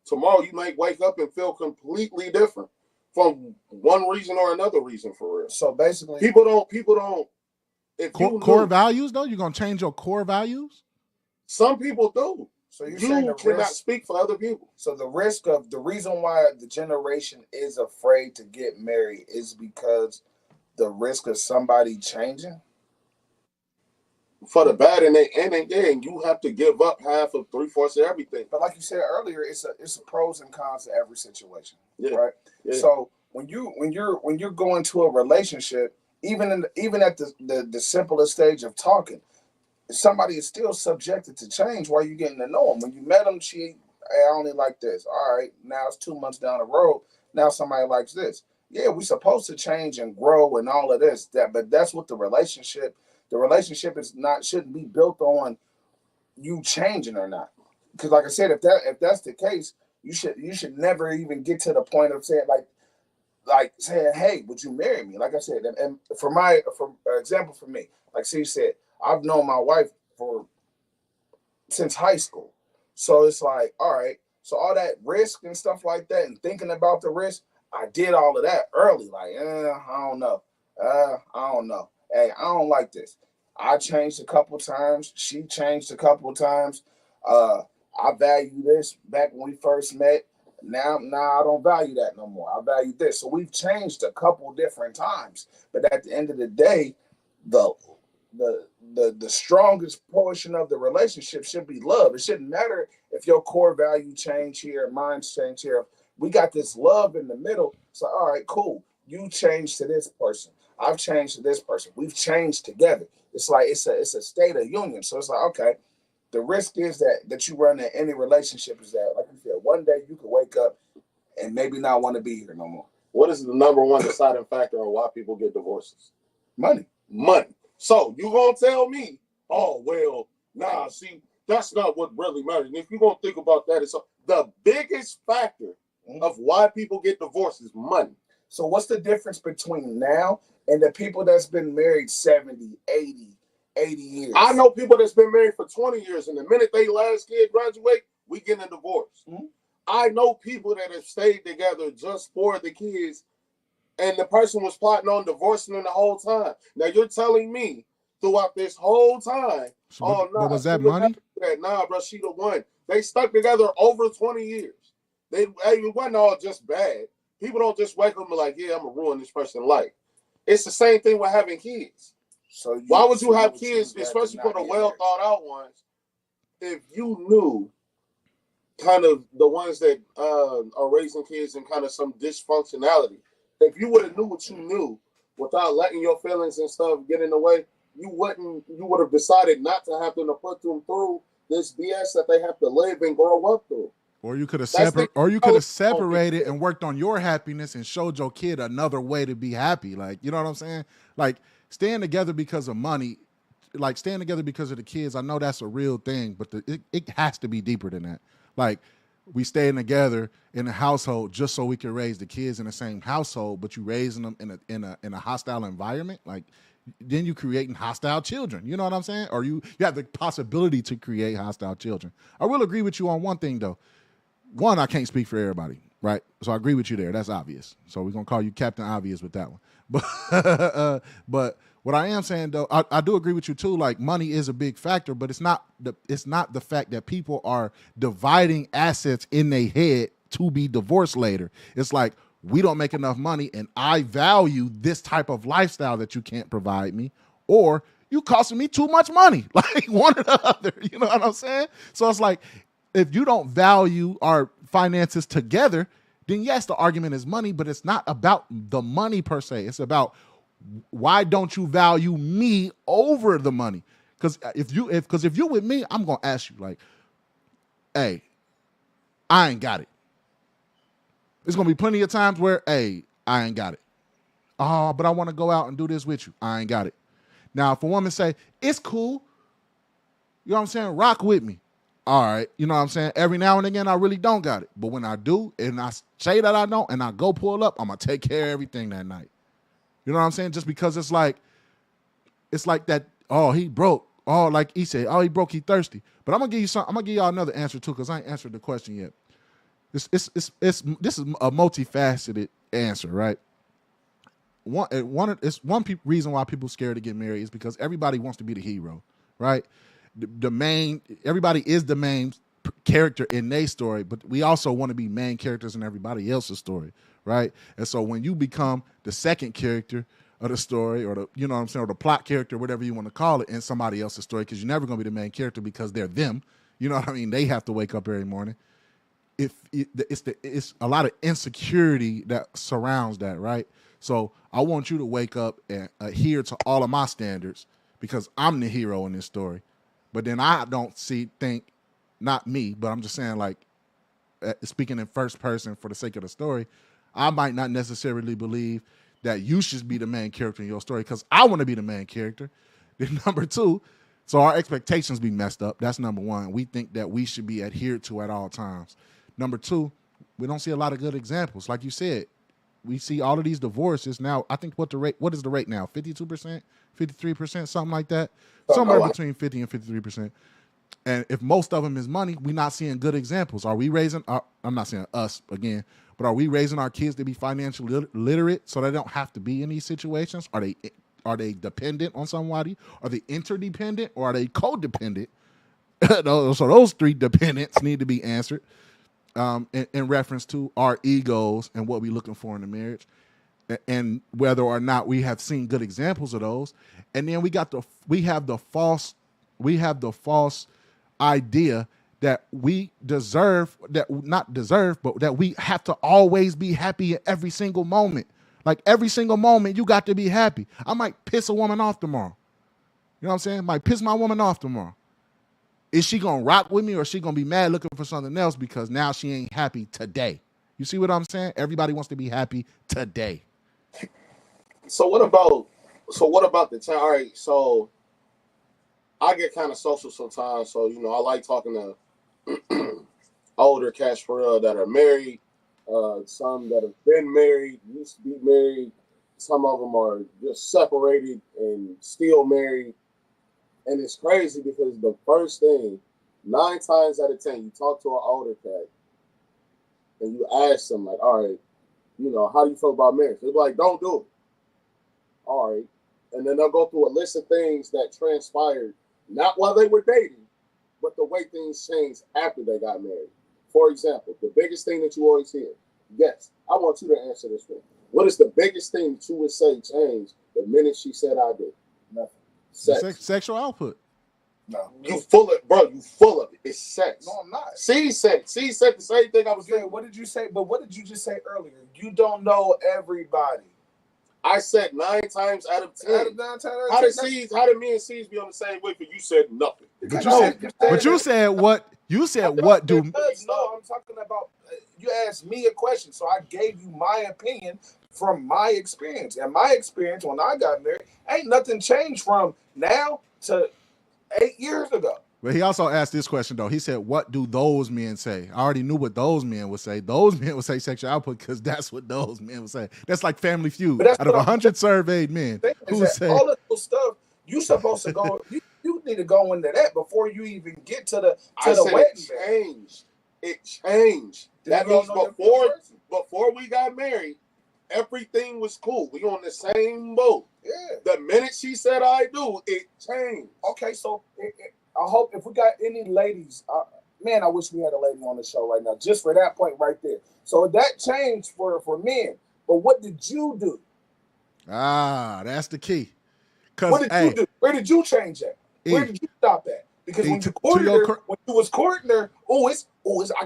Tomorrow you might wake up and feel completely different from one reason or another reason, for real. So basically, people don't. If core values, though, you're gonna change your core values. Some people do. So you cannot speak for other people. So the reason why the generation is afraid to get married is because the risk of somebody changing. For the bad and you have to give up half of 3/4 of everything. But like you said earlier, it's a pros and cons to every situation, right? Yeah. So when you're going to a relationship, even at the simplest stage of talking, somebody is still subjected to change while you're getting to know them. When you met them, I only like this. All right, now it's 2 months down the road. Now somebody likes this. Yeah, we're supposed to change and grow and all of this. But that's what the relationship. The relationship shouldn't be built on you changing or not. Because like I said, if that's the case, you should never even get to the point of saying like saying, hey, would you marry me? Like I said, and for example, for me, like Steve said, I've known my wife since high school. So it's like, all right, so all that risk and stuff like that and thinking about the risk, I did all of that early. Like, I don't know. Hey, I don't like this. I changed a couple times. She changed a couple times. I value this back when we first met. Now I don't value that no more. I value this. So we've changed a couple different times. But at the end of the day, the the strongest portion of the relationship should be love. It shouldn't matter if your core value change here, mine's change here. We got this love in the middle. So all right, cool. You changed to this person. I've changed to this person. We've changed together. It's like it's a state of union. So it's like, okay, the risk is that you run in any relationship is that, like you said, one day you could wake up and maybe not want to be here no more. What is the number one deciding factor on why people get divorces? Money. Money. So you gonna tell me, oh well, nah, see, that's not what really matters. And if you're gonna think about that, it's the biggest factor of why people get divorced is money. So what's the difference between now and the people that's been married 70, 80 years? I know people that's been married for 20 years, and the minute they last kid graduate, we get a divorce. Mm-hmm. I know people that have stayed together just for the kids, and the person was plotting on divorcing them the whole time. Now you're telling me throughout this whole time, so oh no, was that money? Nah, bro, she the one. They stuck together over 20 years. It wasn't all just bad. People don't just wake up and be like, yeah, I'm gonna ruin this person's life. It's the same thing with having kids. So why would you have kids, especially for the well thought out ones, if you knew kind of the ones that are raising kids in kind of some dysfunctionality? If you would have knew what you knew without letting your feelings and stuff get in the way, you would have decided not to have them to put them through this BS that they have to live and grow up through. Or you could have separated and worked on your happiness and showed your kid another way to be happy. Like, you know what I'm saying? Like, staying together because of money, like staying together because of the kids, I know that's a real thing, but it has to be deeper than that. Like, we staying together in a household just so we can raise the kids in the same household, but you raising them in a hostile environment. Like, then you creating hostile children. You know what I'm saying? Or you have the possibility to create hostile children. I will agree with you on one thing though. One, I can't speak for everybody, right? So I agree with you there. That's obvious. So we're gonna call you Captain Obvious with that one. But what I am saying though, I do agree with you too. Like, money is a big factor, but it's not the fact that people are dividing assets in their head to be divorced later. It's like, we don't make enough money and I value this type of lifestyle that you can't provide me, or you costing me too much money. Like, one or the other. You know what I'm saying? So it's like, if you don't value our finances together, then yes, the argument is money, but it's not about the money per se. It's about, why don't you value me over the money? Because if you're with me, I'm gonna ask you like, hey, I ain't got it. There's gonna be plenty of times where, hey, I ain't got it. Oh, but I want to go out and do this with you. I ain't got it. Now, if a woman say, it's cool, you know what I'm saying? Rock with me. All right, you know what I'm saying? Every now and again, I really don't got it. But when I do, and I say that I don't, and I go pull up, I'm going to take care of everything that night. You know what I'm saying? Just because it's like that, oh, he broke. Oh, like he said, oh, he broke, he thirsty. But I'm going to give you something. I'm going to give y'all another answer too, because I ain't answered the question yet. This is a multifaceted answer, right? One reason why people scared to get married is because everybody wants to be the hero, right? Everybody is the main character in their story, but we also want to be main characters in everybody else's story, right? And so when you become the second character of the story, or the, you know what I'm saying, or the plot character, whatever you want to call it, in somebody else's story, because you're never going to be the main character because they're them. You know what I mean? They have to wake up every morning. It's a lot of insecurity that surrounds that, right? So I want you to wake up and adhere to all of my standards because I'm the hero in this story. But then I don't think, not me, but I'm just saying, like, speaking in first person for the sake of the story, I might not necessarily believe that you should be the main character in your story because I want to be the main character. Then number two, so our expectations be messed up. That's number one. We think that we should be adhered to at all times. Number two, we don't see a lot of good examples. Like you said, we see all of these divorces now. I think what is the rate now? 52%, 53%, something like that. Somewhere between 50 and 53%. And if most of them is money, we're not seeing good examples. Are we raising, I'm not saying us again, but are we raising our kids to be financially literate so they don't have to be in these situations? Are they dependent on somebody? Are they interdependent or are they codependent? So those three dependents need to be answered in reference to our egos and what we're looking for in a marriage. and whether or not we have seen good examples of those. And then we have the false idea that we deserve, that not deserve, but that we have to always be happy in every single moment. Like every single moment, you got to be happy. I might piss a woman off tomorrow. You know what I'm saying? Might piss my woman off tomorrow. Is she gonna rock with me, or is she gonna be mad looking for something else because now she ain't happy today? You see what I'm saying? Everybody wants to be happy today. So what about the time? All right, so I get kind of social sometimes. So I like talking to older cats for real that are married. Some that have been married, used to be married. Some of them are just separated and still married. And it's crazy because the first thing, 9 times out of 10, you talk to an older cat and you ask them like, all right, how do you feel about marriage? They're like, don't do it. All right. And then they'll go through a list of things that transpired, not while they were dating, but the way things changed after they got married. For example, the biggest thing that you always hear, yes, I want you to answer this one. What is the biggest thing that you would say changed the minute she said I do? Nothing. Sex. Sexual output. No. You full of, bro. You full of it. It's sex. No, I'm not. C said the same thing I was Okay, saying. what did you say? But what did you just say earlier? You don't know everybody. I said 9 times out of 10. Out of 9 times out How of did 10, How did me and C's be on the same way? But you said nothing. But you said what? You said what do? No, I'm talking about. You asked me a question, so I gave you my opinion from my experience. And my experience when I got married, ain't nothing changed from now to 8 years ago. But he also asked this question though. He said, "What do those men say?" I already knew what those men would say. Those men would say sexual output because that's what those men would say. That's like Family Feud. But that's Out of what 100 surveyed men, who say all of those stuff you supposed to go. You need to go into that before you even get to the wedding. It changed. It changed. That means before we got married, everything was cool. We on the same boat. Yeah. The minute she said I do, it changed. Okay, so I hope if we got any ladies, man, I wish we had a lady on the show right now, just for that point right there. So that changed for men. But what did you do? That's the key. What did you do? Where did you change at? Where did you stop at? Because when you courted her, when you was courting her, I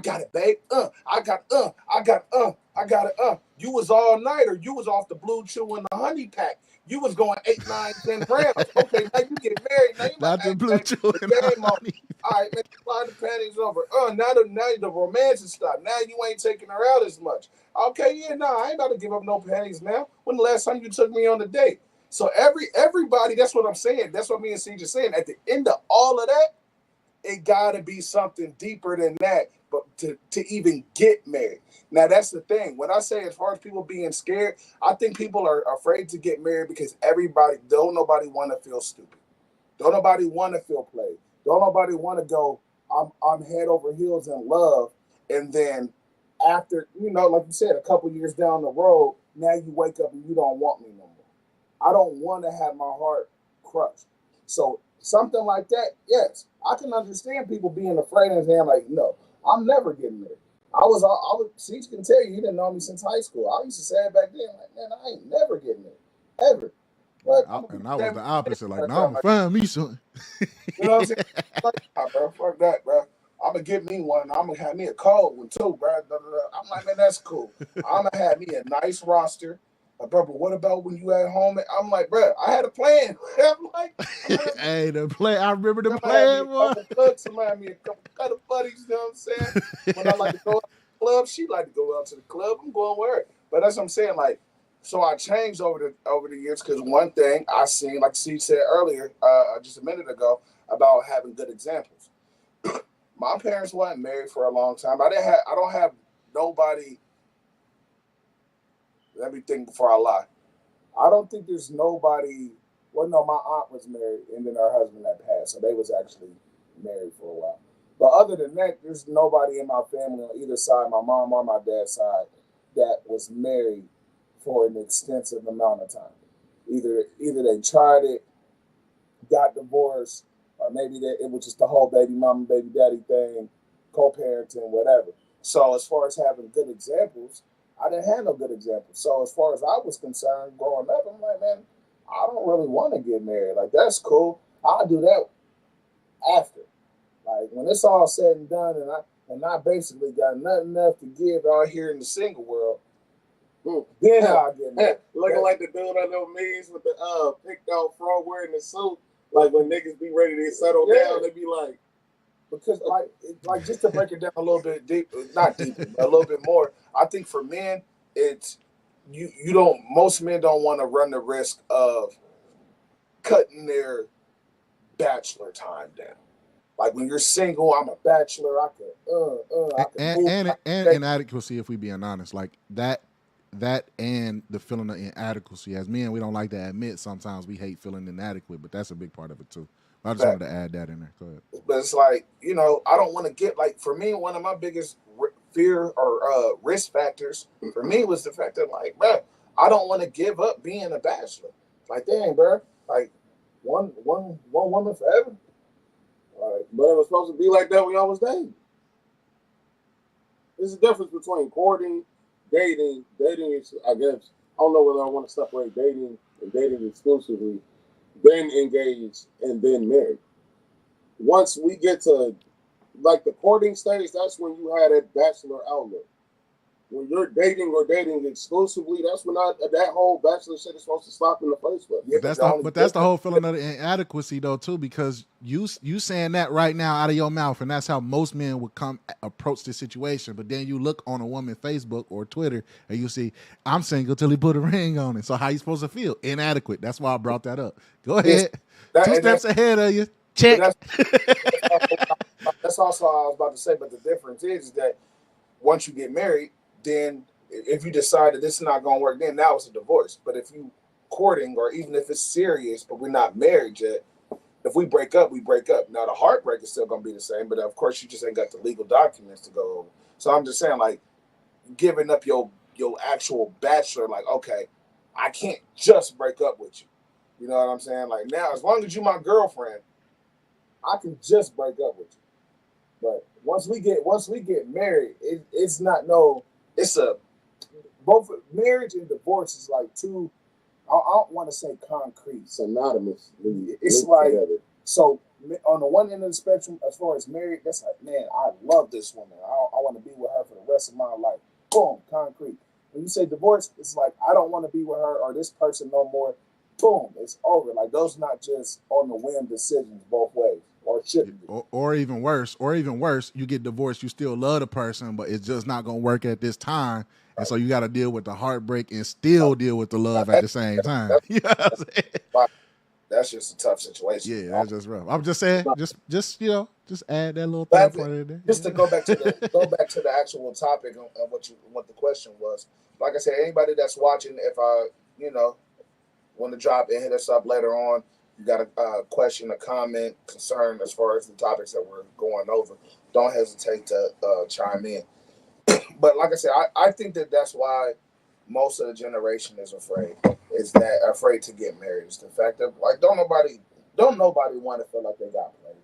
got it, babe. I got it. You was all nighter. You was off the blue chew and the honey pack. You was going 8, 9, 10 rounds. Okay, now you get married. Now you not the blue chew and the honey. All right, man, slide the panties over. Now the romance is stopped. Now you ain't taking her out as much. Okay, yeah, I ain't about to give up no panties now. When the last time you took me on a date? So everybody, that's what I'm saying. That's what me and C just saying. At the end of all of that, it gotta be something deeper than that. But to even get married. Now that's the thing. When I say as far as people being scared, I think people are afraid to get married because don't nobody want to feel stupid. Don't nobody want to feel played. Don't nobody want to go, I'm head over heels in love. And then after, like you said, a couple years down the road, now you wake up and you don't want me no more. I don't want to have my heart crushed. So something like that, yes, I can understand people being afraid and saying like, no, I'm never getting married. I would. She can tell you, he didn't know me since high school. I used to say it back then, like, man, I ain't never getting married, ever. But I was the opposite. Like, no, I'm gonna find me something. You know what I'm saying? Like, bro, fuck that, bro. I'm gonna get me one. I'm gonna have me a cold one too, bro. I'm like, man, that's cool. I'm gonna have me a nice roster. Bro, but what about when you at home? I'm like, bro, I had a plan. I'm like, hey, the play. I remember the plan. Boy. Somebody me a couple buddies. You know what I'm saying? When I like to go out to the club, she like to go out to the club. I'm going with her. But that's what I'm saying. Like, so I changed over the years because one thing I seen, like C said earlier, just a minute ago, about having good examples. My parents weren't married for a long time. I don't have nobody. Let me think before I lie. I don't think there's nobody. Well, no, my aunt was married, and then her husband had passed, so they was actually married for a while. But other than that, there's nobody in my family on either side, my mom or my dad's side, that was married for an extensive amount of time. Either they tried it, got divorced, or maybe it was just the whole baby mama, baby daddy thing, co-parenting, whatever. So as far as having good examples, I didn't have no good example. So as far as I was concerned, growing up, I'm like, man, I don't really want to get married. Like that's cool. I'll do that after. Like when it's all said and done, and I basically got nothing left to give out here in the single world. Then I'll get married. Looking like the dude on those memes with the picked out fro wearing the suit. Like when niggas be ready to settle down, they be like, because like just to break it down a little bit deep, not deeper, but a little bit more. I think for men, it's you don't. Most men don't want to run the risk of cutting their bachelor time down. Like when you're single, I'm a bachelor. I can move. And inadequacy. If we being honest, like that and the feeling of inadequacy. As men, we don't like to admit sometimes we hate feeling inadequate, but that's a big part of it too. I just wanted to add that in there. Go ahead. But it's like, I don't want to get like, for me, one of my biggest fear or risk factors for me was the fact that, like, bro, I don't want to give up being a bachelor. Like, dang, bro, like one woman forever. Like, but it was supposed to be like that when y'all was dating. There's a difference between courting, dating. Dating is, I guess, I don't know whether I want to separate dating and dating exclusively, then engaged, and then married. Once we get to like the courting stage, that's when you had that bachelor outlook. When you're dating or dating exclusively, that's when that whole bachelor shit is supposed to stop in the first place. Yeah, that's the whole feeling of the inadequacy though too, because you saying that right now out of your mouth, and that's how most men would approach this situation. But then you look on a woman's Facebook or Twitter and you see, I'm single till he put a ring on it. So how you supposed to feel? Inadequate. That's why I brought that up. Go ahead. Two steps ahead of you. Check. That's also what I was about to say. But the difference is that once you get married, then if you decide that this is not going to work, then now it's a divorce. But if you courting, or even if it's serious, but we're not married yet, if we break up, we break up. Now the heartbreak is still going to be the same, but of course you just ain't got the legal documents to go over. So I'm just saying, like, giving up your actual bachelor, like, okay, I can't just break up with you. You know what I'm saying? Like now, as long as you my girlfriend, I can just break up with you. But once we get married, it's not no. It's both marriage and divorce is like two. I don't want to say concrete, synonymous. It's like together. So on the one end of the spectrum, as far as married, that's like, man, I love this woman. I want to be with her for the rest of my life. Boom, concrete. When you say divorce, it's like I don't want to be with her or this person no more. Boom, it's over. Like those not just on the whim decisions both ways. Or shouldn't be. Or even worse, you get divorced, you still love the person, but it's just not gonna work at this time. And so you got to deal with the heartbreak and still deal with the love at the same time. You know what I'm saying? That's just a tough situation. Yeah, that's just rough. I'm just saying, just add that little thing part in there. Just to go back to the actual topic of what the question was. Like I said, anybody that's watching, if want to drop and hit us up later on. You got a question, a comment, concern as far as the topics that we're going over, don't hesitate to chime in. But like I said, I think that's why most of the generation is afraid. Is that afraid to get married? It's the fact that like don't nobody want to feel like they got played.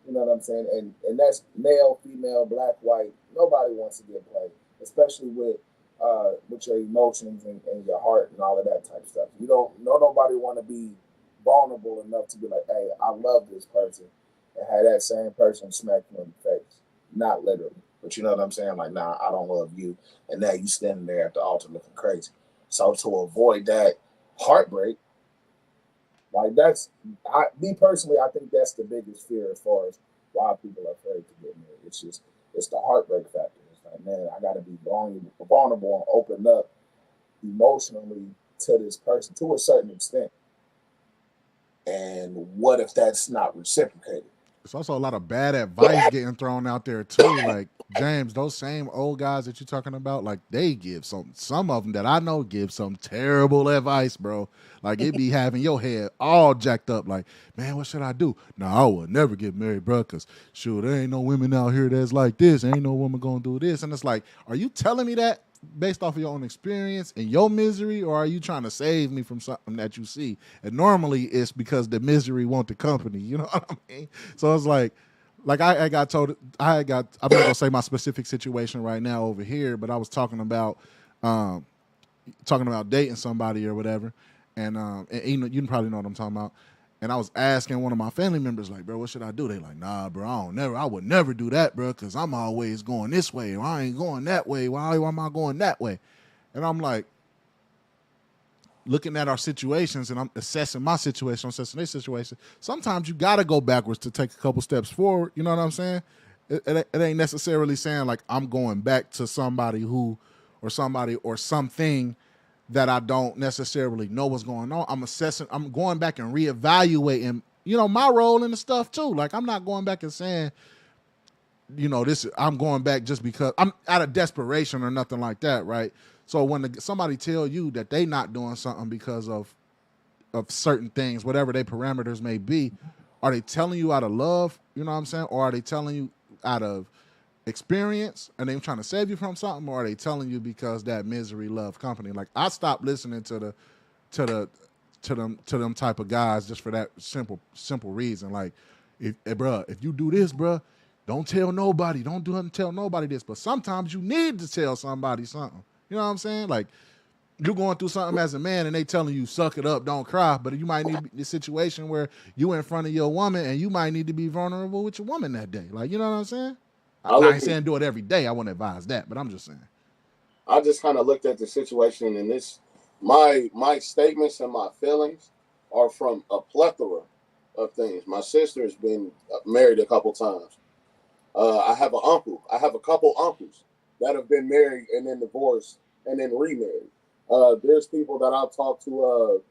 You know what I'm saying? And that's male, female, black, white. Nobody wants to get played, especially with your emotions and your heart and all of that type of stuff. Nobody want to be vulnerable enough to be like, hey, I love this person, and have that same person smack you in the face. Not literally, but you know what I'm saying? Like, nah, I don't love you, and now you standing there at the altar looking crazy. So to avoid that heartbreak, like me personally, I think that's the biggest fear as far as why people are afraid to get married. It's the heartbreak factor. It's like, man, I got to be vulnerable and open up emotionally to this person to a certain extent. And what if that's not reciprocated? It's also a lot of bad advice getting thrown out there too. Like James, those same old guys that you're talking about, like they give some of them that I know give some terrible advice, bro. Like it be having your head all jacked up. Like, man, what should I do? No, I would never get married, bro. Cause sure, there ain't no women out here that's like this. There ain't no woman gonna do this. And it's like, are you telling me that based off of your own experience and your misery, or are you trying to save me from something that you see? And normally it's because the misery want the company. You know what I mean? So it's like I got told, I'm not gonna say my specific situation right now over here, but I was talking about um, talking about dating somebody or whatever, and you probably know what I'm talking about. And I was asking one of my family members, like, bro, what should I do? They like, nah, bro, I would never do that, bro, because I'm always going this way, or I ain't going that way. Why am I going that way? And I'm like, looking at our situations, and I'm assessing my situation, I'm assessing their situation. Sometimes you got to go backwards to take a couple steps forward. You know what I'm saying? It ain't necessarily saying like I'm going back to somebody or something that I don't necessarily know what's going on. I'm assessing. I'm going back and reevaluating. My role in the stuff too. Like I'm not going back and saying, this. I'm going back just because I'm out of desperation or nothing like that, right? So when somebody tell you that they not doing something because of certain things, whatever their parameters may be, are they telling you out of love? You know what I'm saying? Or are they telling you out of experience and they trying to save you from something? Or are they telling you because that misery love company? Like I stopped listening to them type of guys just for that simple reason. Like, if you do this, bruh, don't tell nobody. Don't do nothing. Tell nobody this. But sometimes you need to tell somebody something. You know what I'm saying? Like you're going through something as a man and they telling you suck it up, don't cry. But you might need the situation where you in front of your woman and you might need to be vulnerable with your woman that day. Like, you know what I'm saying? I ain't saying do it every day. I wouldn't advise that, but I'm just saying. I just kind of looked at the situation, and my statements and my feelings are from a plethora of things. My sister's been married a couple times. I have an uncle. I have a couple uncles that have been married and then divorced and then remarried. There's people that I've talked to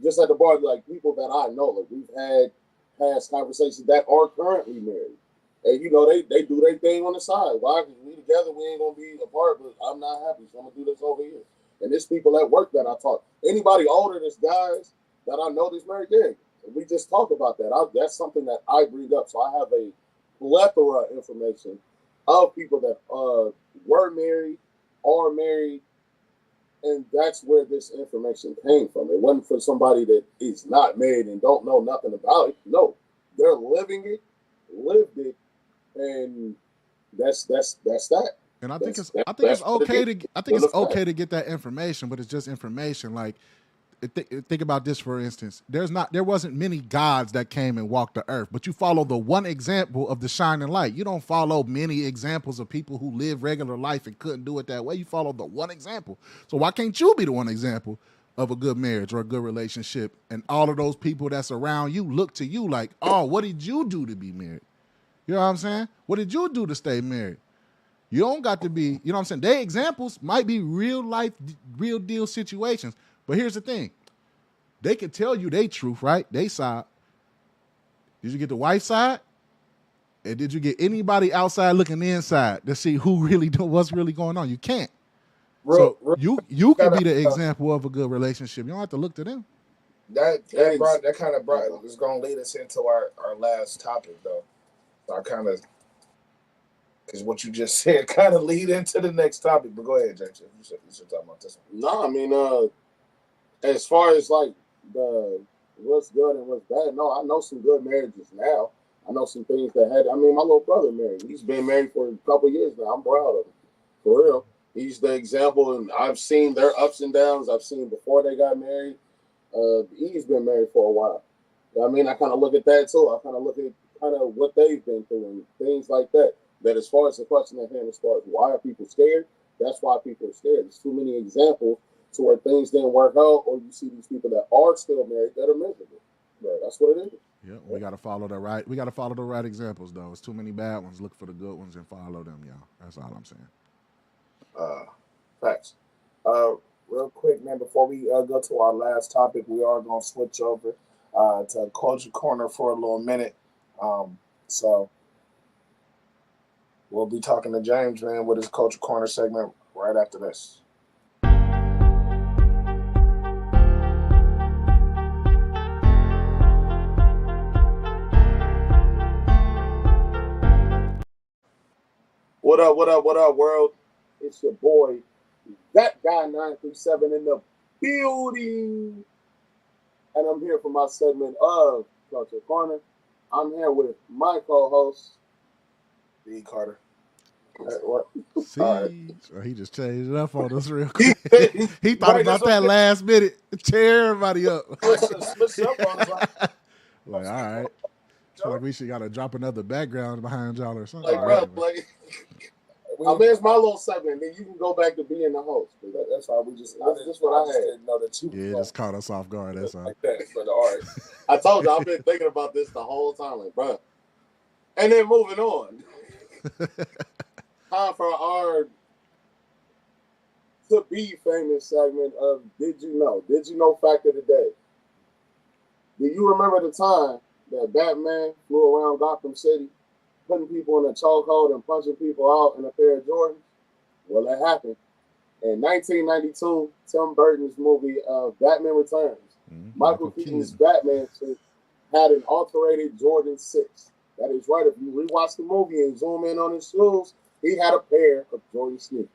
just at the bar, like people that I know. Like we've had past conversations that are currently married. And they do their thing on the side. Why? Because we together, we ain't gonna be apart. But I'm not happy, so I'm gonna do this over here. And there's people at work that I talk. Anybody older, there's guys that I know that's married. There, we just talk about that. That's something that I bring up. So I have a plethora of information of people that were married, are married, and that's where this information came from. It wasn't for somebody that is not married and don't know nothing about it. No, they're living it, lived it, and that's that. And I think it's okay to get that information, but it's just information. Like think about this, for instance. There wasn't many gods that came and walked the earth, but you follow the one example of the shining light. You don't follow many examples of people who live regular life and couldn't do it that way. You follow the one example. So why can't you be the one example of a good marriage or a good relationship? And all of those people that's around you look to you like, oh, what did you do to be married? You know what I'm saying? What did you do to stay married? You don't got to be, you know what I'm saying? Their examples might be real life, real deal situations. But here's the thing. They can tell you their truth, right? They side. Did you get the wife side? And did you get anybody outside looking inside to see what's really going on? You can't. You can be the example of a good relationship. You don't have to look to them. That kind of brought is going to lead us into our last topic, though. So I kind of, because what you just said kind of lead into the next topic. But go ahead, James. You should talk about this one. No, I mean, as far as like the what's good and what's bad, no, I know some good marriages now. I know some things that had. I mean, my little brother married. He's been married for a couple of years now. I'm proud of him, for real. He's the example, and I've seen their ups and downs. I've seen before they got married. He's been married for a while. I mean, I kind of look at that too. I kind of look at kind of what they've been through and things like that. That as far as the question at hand, as far as why are people scared, that's why people are scared. There's too many examples to where things didn't work out, or you see these people that are still married that are miserable. Right, that's what it is. Yeah, we got to follow the right. We got to follow the right examples, though. It's too many bad ones. Look for the good ones and follow them, y'all. That's all I'm saying. Facts. Real quick, man. Before we go to our last topic, we are gonna switch over to Culture Corner for a little minute. So we'll be talking to James, man, with his Culture Corner segment right after this. What up, world? It's your boy, that guy 937 in the building. And I'm here for my segment of Culture Corner. I'm here with my co-host, D. Carter. What? See, All right. so he just changed it up on us real He, quick. he, He thought Right, about that's what that last minute, tear everybody up. switch up on us. Like, all right, feel like we should gotta drop another background behind y'all or something. like, All bro, right. Anyway. like, We, there's my little segment. Then you can go back to being the host. that's why we just. That's just what I just had. didn't know that you. Yeah, it just caught us off guard. That's all. like that. But all right. I told you I've been thinking about this the whole time, like, bro. And then moving on. Time for our to be famous segment of Did You Know? Did you know fact of the day? Do you remember the time that Batman flew around Gotham City, putting people in a chokehold and punching people out in a pair of Jordans? Well, that happened. In 1992, Tim Burton's movie Batman Returns, Michael Keaton's Batman suit had an alterated Jordan 6. That is right. If you rewatch the movie and zoom in on his shoes, he had a pair of Jordan sneakers.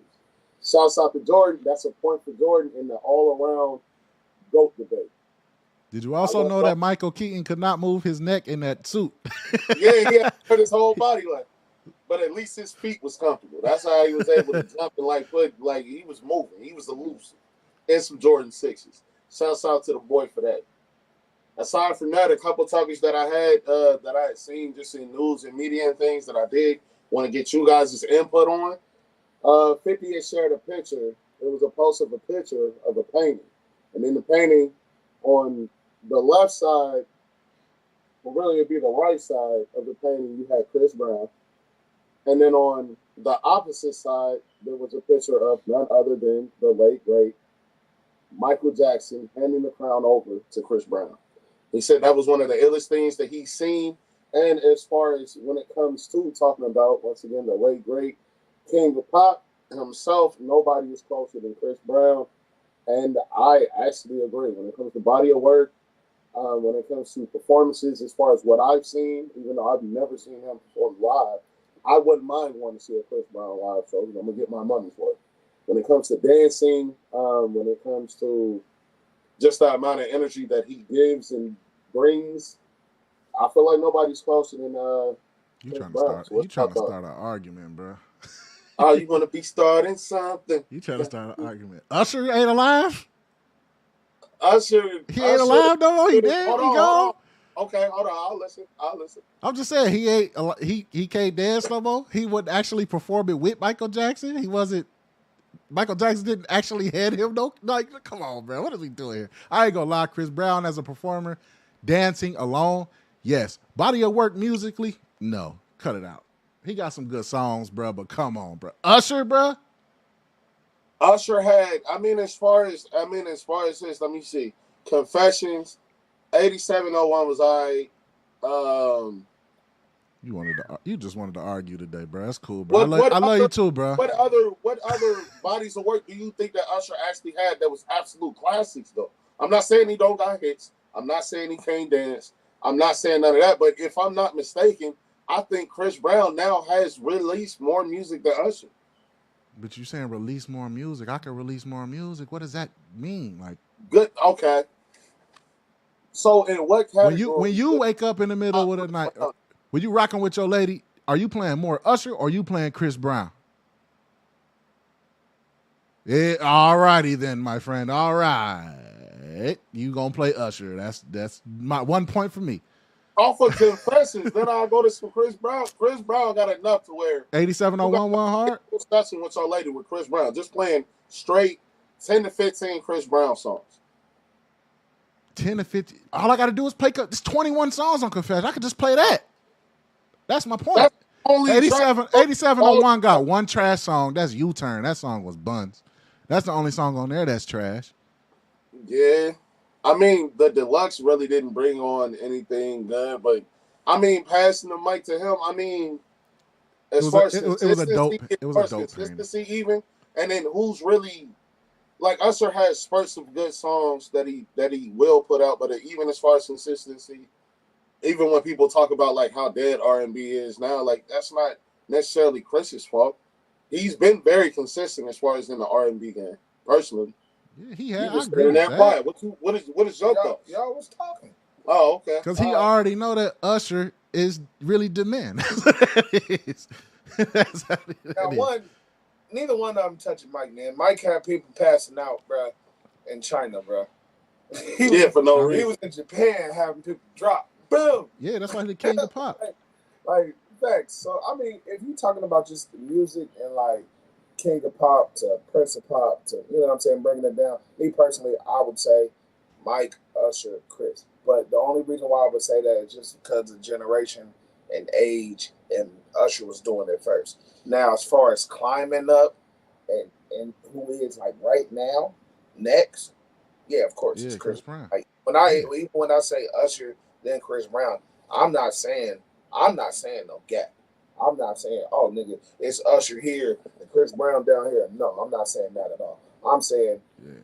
Shouts out to Jordan. That's a point for Jordan in the all-around GOAT debate. Did you also know that Michael Keaton could not move his neck in that suit? Yeah, he had to put his whole body like, but at least his feet was comfortable. That's how he was able to jump and like he was moving. He was elusive. And some Jordan 6s. Shouts out to the boy for that. Aside from that, a couple topics that I had seen just in news and media and things that I did want to get you guys' input on. 50 had shared a picture. It was a post of a picture of a painting. And in the painting, on the left side, well, really it'd be the right side of the painting, you had Chris Brown. And then on the opposite side, there was a picture of none other than the late, great Michael Jackson handing the crown over to Chris Brown. He said that was one of the illest things that he's seen. And as far as when it comes to talking about, once again, the late, great King of Pop himself, nobody is closer than Chris Brown. And I actually agree. When it comes to body of work, when it comes to performances, as far as what I've seen, even though I've never seen him perform live, I wouldn't mind wanting to see a Chris Brown live show. I'm going to get my money for it. When it comes to dancing, when it comes to just the amount of energy that he gives and brings, I feel like nobody's closer than You trying to start an argument, bro? Oh, you want to be starting something? You trying to start an argument? Usher ain't alive. Usher, he ain't alive no. He dead. He gone. Okay, hold on. I'll listen. I'm just saying he ain't. He can't dance no more. He wouldn't actually perform it with Michael Jackson. He wasn't. Michael Jackson didn't actually head him. No, like, come on, bro. What is he doing here? I ain't gonna lie. Chris Brown as a performer, dancing alone, yes. Body of work musically, no. Cut it out. He got some good songs, bro. But come on, bro. Usher, bro. Usher had. As far as this, let me see. Confessions, 8701 was You just wanted to argue today, bro. That's cool, bro. I love you too, bro. What other bodies of work do you think that Usher actually had that was absolute classics, though? I'm not saying he don't got hits. I'm not saying he can't dance. I'm not saying none of that. But if I'm not mistaken, I think Chris Brown now has released more music than Usher. But you saying release more music? I can release more music. What does that mean? Like, good. Okay. So in what category? When you wake up in the middle of the night, when you rocking with your lady, are you playing more Usher or are you playing Chris Brown? Yeah, all righty then, my friend. All right. You gonna play Usher. That's my 1 point for me. Off of Confessions, then I'll go to some Chris Brown. Chris Brown got enough to where 8701 one hard. Discussion with your lady with Chris Brown. Just playing straight 10 to 15 Chris Brown songs. 10 to 50. All I got to do is play. There's 21 songs on Confession. I could just play that. That's my point. That's only 8701 got one trash song. That's U-Turn. That song was buns. That's the only song on there that's trash. Yeah. The deluxe really didn't bring on anything good, but passing the mic to him, as far as consistency even, and then who's really like Usher has spurts of good songs that he will put out, but even as far as consistency, even when people talk about like how dead R&B is now, like that's not necessarily Chris's fault. He's been very consistent as far as in the R&B game, personally. Yeah, he had. He was sitting there quiet. What is your thought? Y'all was talking. Oh, okay. Because he already know that Usher is really the man. That's how Now, it is. neither one of them touching Mike, man. Mike had people passing out, bro, in China, bro. For no He reason. was in Japan having people drop. Boom. Yeah, that's why he's the king of pop. Like, thanks. So, I mean, if you're talking about just the music and like King of Pop to Prince of Pop to, you know what I'm saying, bringing it down, me personally, I would say Mike, Usher, Chris. But the only reason why I would say that is just because of generation and age, and Usher was doing it first. Now, as far as climbing up and who is like right now, next, yeah, of course, Yeah, it's Chris Chris. Brown. Like Yeah. even when I say Usher, then Chris Brown, I'm not saying no gap. I'm not saying, oh nigga, it's Usher here and Chris Brown down here. No, I'm not saying that at all. I'm saying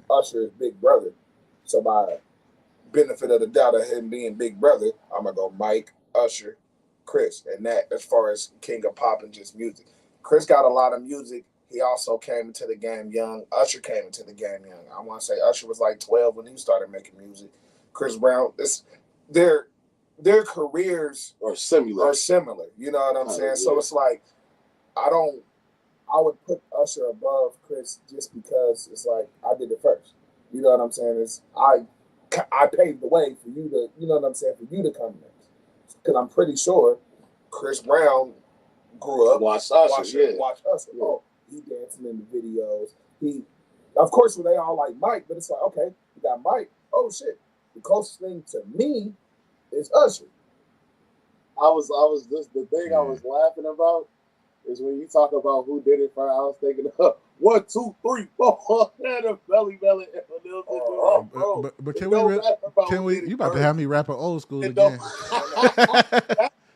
Usher is big brother. So by benefit of the doubt of him being big brother, I'm gonna go Mike, Usher, Chris, and that as far as king of pop and just music. Chris got a lot of music. He also came into the game young. Usher came into the game young. I want to say Usher was like 12 when he started making music. Chris Brown, their their careers Or similar. are similar. You know what I'm saying? So it's like I don't. I would put Usher above Chris just because it's like I did it first. You know what I'm saying? I paved the way for you to, you know what I'm saying, for you to come next. Because I'm pretty sure Chris Brown grew up, Watch Usher, watch Usher. Yeah. Oh, he dancing in the videos. Of course, they all like Mike, but it's like, okay, you got Mike. Oh shit, the closest thing to me is Usher. I was just the thing I was laughing about is when you talk about who did it first. I was thinking of 1, 2, 3, 4, and a belly. But can we? You about to have me rapping old school again?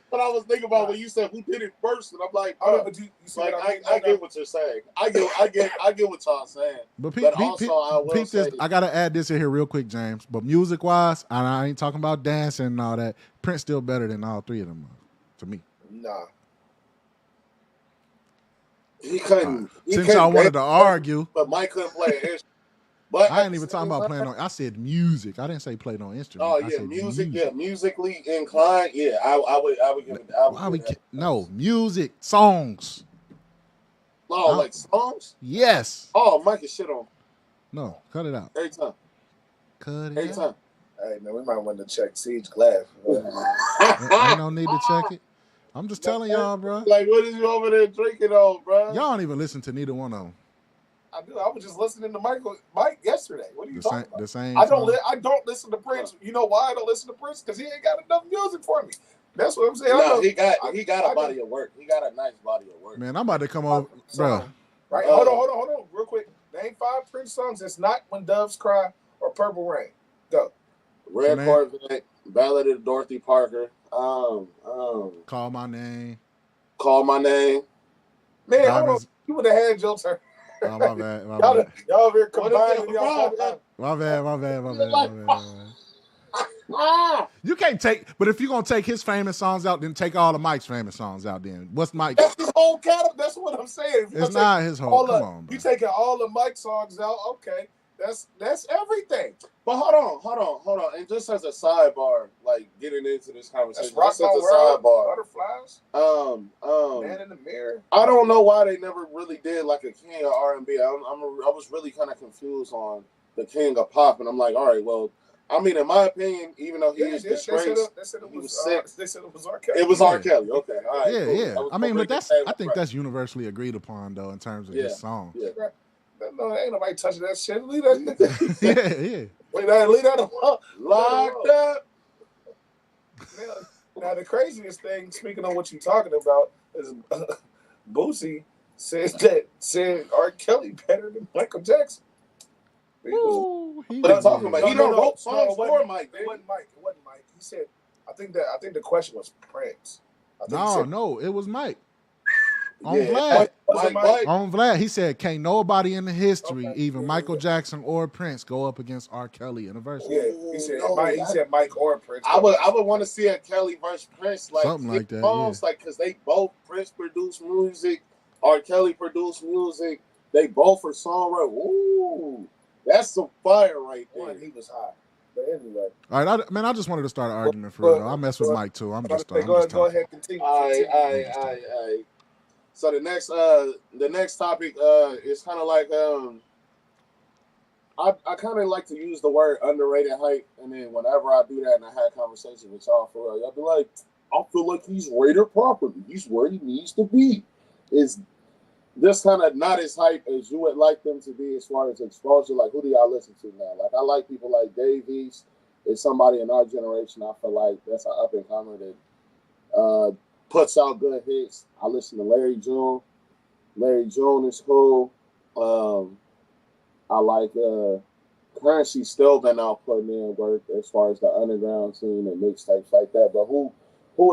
But I was thinking about when you said who did it first, and I'm like, but you see like, what I mean? I get what you're saying. I get what y'all saying. But also, I will say, I gotta add this in here real quick, James. But music wise, I ain't talking about dancing and all that. Prince still better than all three of them, to me. Nah. He couldn't. Since y'all wanted to argue, but Mike couldn't play an instrument. But I ain't even talking about playing on. I said music. I didn't say play no instrument. Oh yeah, music. Yeah, musically inclined. Yeah, I would give it. No music songs. Oh, like songs? Yes. Oh, Mike is shit on. No, cut it out. Every time. Every time. Hey man, we might want to check Siege Glass. Ain't no need to check it. I'm just telling y'all, bro. Like, what is you over there drinking on, bro? Y'all don't even listen to neither one of them. I do. I was just listening to Mike yesterday. What are you talking about? The same. I don't listen to Prince. You know why I don't listen to Prince? Because he ain't got enough music for me. That's what I'm saying. No, he got a body of work. He got a nice body of work. Man, I'm about to come over, bro. Right? Hold on, real quick. Name 5 Prince songs. It's not When Doves Cry or Purple Rain. Go. Red Corvette, Ballad of Dorothy Parker. Call My Name. Call My Name. Man, hold on. You would have had your turn. Oh, my bad. Y'all over here combining y'all. My bad. You can't take, but if you're gonna take his famous songs out, then take all of Mike's famous songs out. Then what's Mike? That's his whole catalog. That's what I'm saying. It's not his whole. Come on, bro. You taking all of Mike's songs out? Okay, that's everything. But hold on. And just as a sidebar, like getting into this conversation, just as a sidebar, Butterflies. Man in the Mirror. I don't know why they never really did like a king of R&B. I was really kind of confused on the king of pop, and I'm like, all right, well. I mean, in my opinion, even though he is disgraced, they said it was sick. They said it was R. Kelly. It was R. Kelly. Okay, all right. Yeah, cool. I mean, but I think that's universally agreed upon, though, in terms of his song. Yeah. No, ain't nobody touching that shit. Leave that. yeah. Leave that alone. Locked up. Now, the craziest thing, speaking on what you're talking about, is Boosie said R. Kelly better than Michael Jackson. But I'm talking about he don't wrote songs for Mike. It wasn't Mike. He said, I think the question was Prince. No, it was Mike. On Vlad. On Vlad, he said, can't nobody in the history, even Michael Jackson or Prince, go up against R. Kelly in a verse. Yeah, he said Mike or Prince. I would want to see a Kelly versus Prince, like something like that. Like, because they both Prince produced music, R. Kelly produced music. They both are songwriters. Ooh. That's some fire right there. He was high. But anyway. All right, I just wanted to start an argument for real. I mess with Mike too. I'm just go ahead, continue. All right. So the next topic is kind of like I kind of like to use the word underrated hype, and then whenever I do that and I had conversations with y'all for real, y'all be like, I feel like he's rated properly. He's where he needs to be. Is this kind of not as hype as you would like them to be as far as exposure? Like, who do y'all listen to now? Like, I like people like Dave East. Is somebody in our generation. I feel like that's an up and comer that puts out good hits. I listen to Larry June. Larry June is cool. I like Currency still been out putting in work as far as the underground scene and mixtapes like that. But who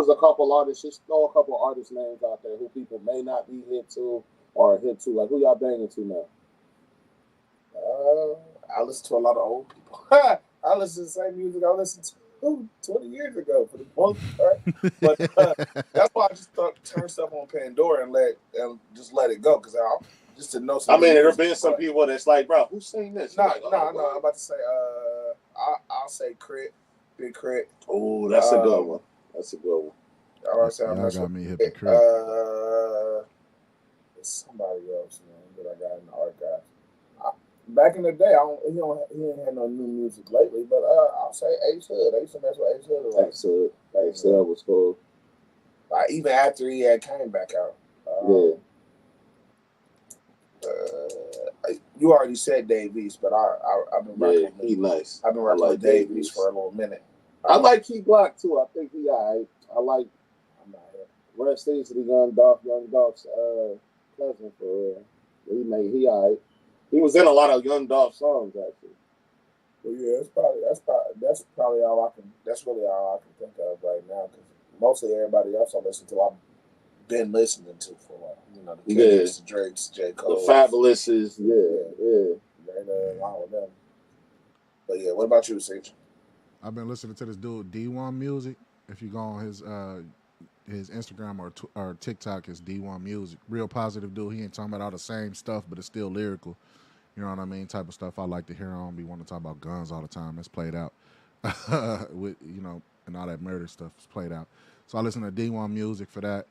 is a couple artists? Just throw a couple artist names out there who people may not be hit to or hit to. Like, who y'all banging to now? I listen to a lot of old people. I listen to the same music I listened to 20 years ago for the most part. But that's why I just turn stuff on Pandora and just let it go because I just to know some. I mean, there have been some people that's like, bro, who's saying this? No, like, I'm about to say, I'll say Crit, Big Crit. Oh, that's a good one. That's a good one. I always say y'all got me hypocrite. It's somebody else, man, that I got in the archives. Back in the day, he ain't had no new music lately, but I'll say Ace Hood. I used to mess with Ace Hood. Ace Hood was cool. Even after he had came back out. You already said Dave East, but I've been rocking. Yeah, he nice. I've been rocking with Dave East for a little minute. I like Key Glock too. I think he alright. I like. I'm not here. Rest in peace to the Young Dolph's cousin for real. He alright. He was in a lot of Young Dolph songs actually. Well, yeah, that's probably all I can. That's really all I can think of right now because mostly everybody else I listen to, I've been listening to for a while. The Kendricks, the Drakes, J. Cole, the Fabulouses, all of them. But yeah, what about you, Sage? I've been listening to this dude D1 Music. If you go on his Instagram or TikTok, it's D1 Music. Real positive dude. He ain't talking about all the same stuff, but it's still lyrical. You know what I mean? Type of stuff I like to hear on. Be want to talk about guns all the time. That's played out. With and all that murder stuff is played out. So I listen to D1 Music for that.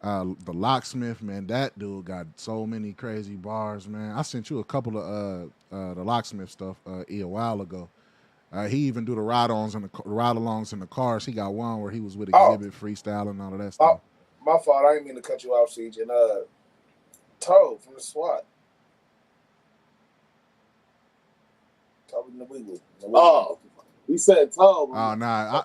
The Locksmith, man, that dude got so many crazy bars, man. I sent you a couple of the Locksmith stuff a while ago. He even do the ride-alongs in the cars. He got one where he was with Exhibit freestyle and all of that stuff. My fault. I didn't mean to cut you off, Siege. And Toe from the SWAT. Toe in the Wiggle. Oh, he said Toe. Oh nah,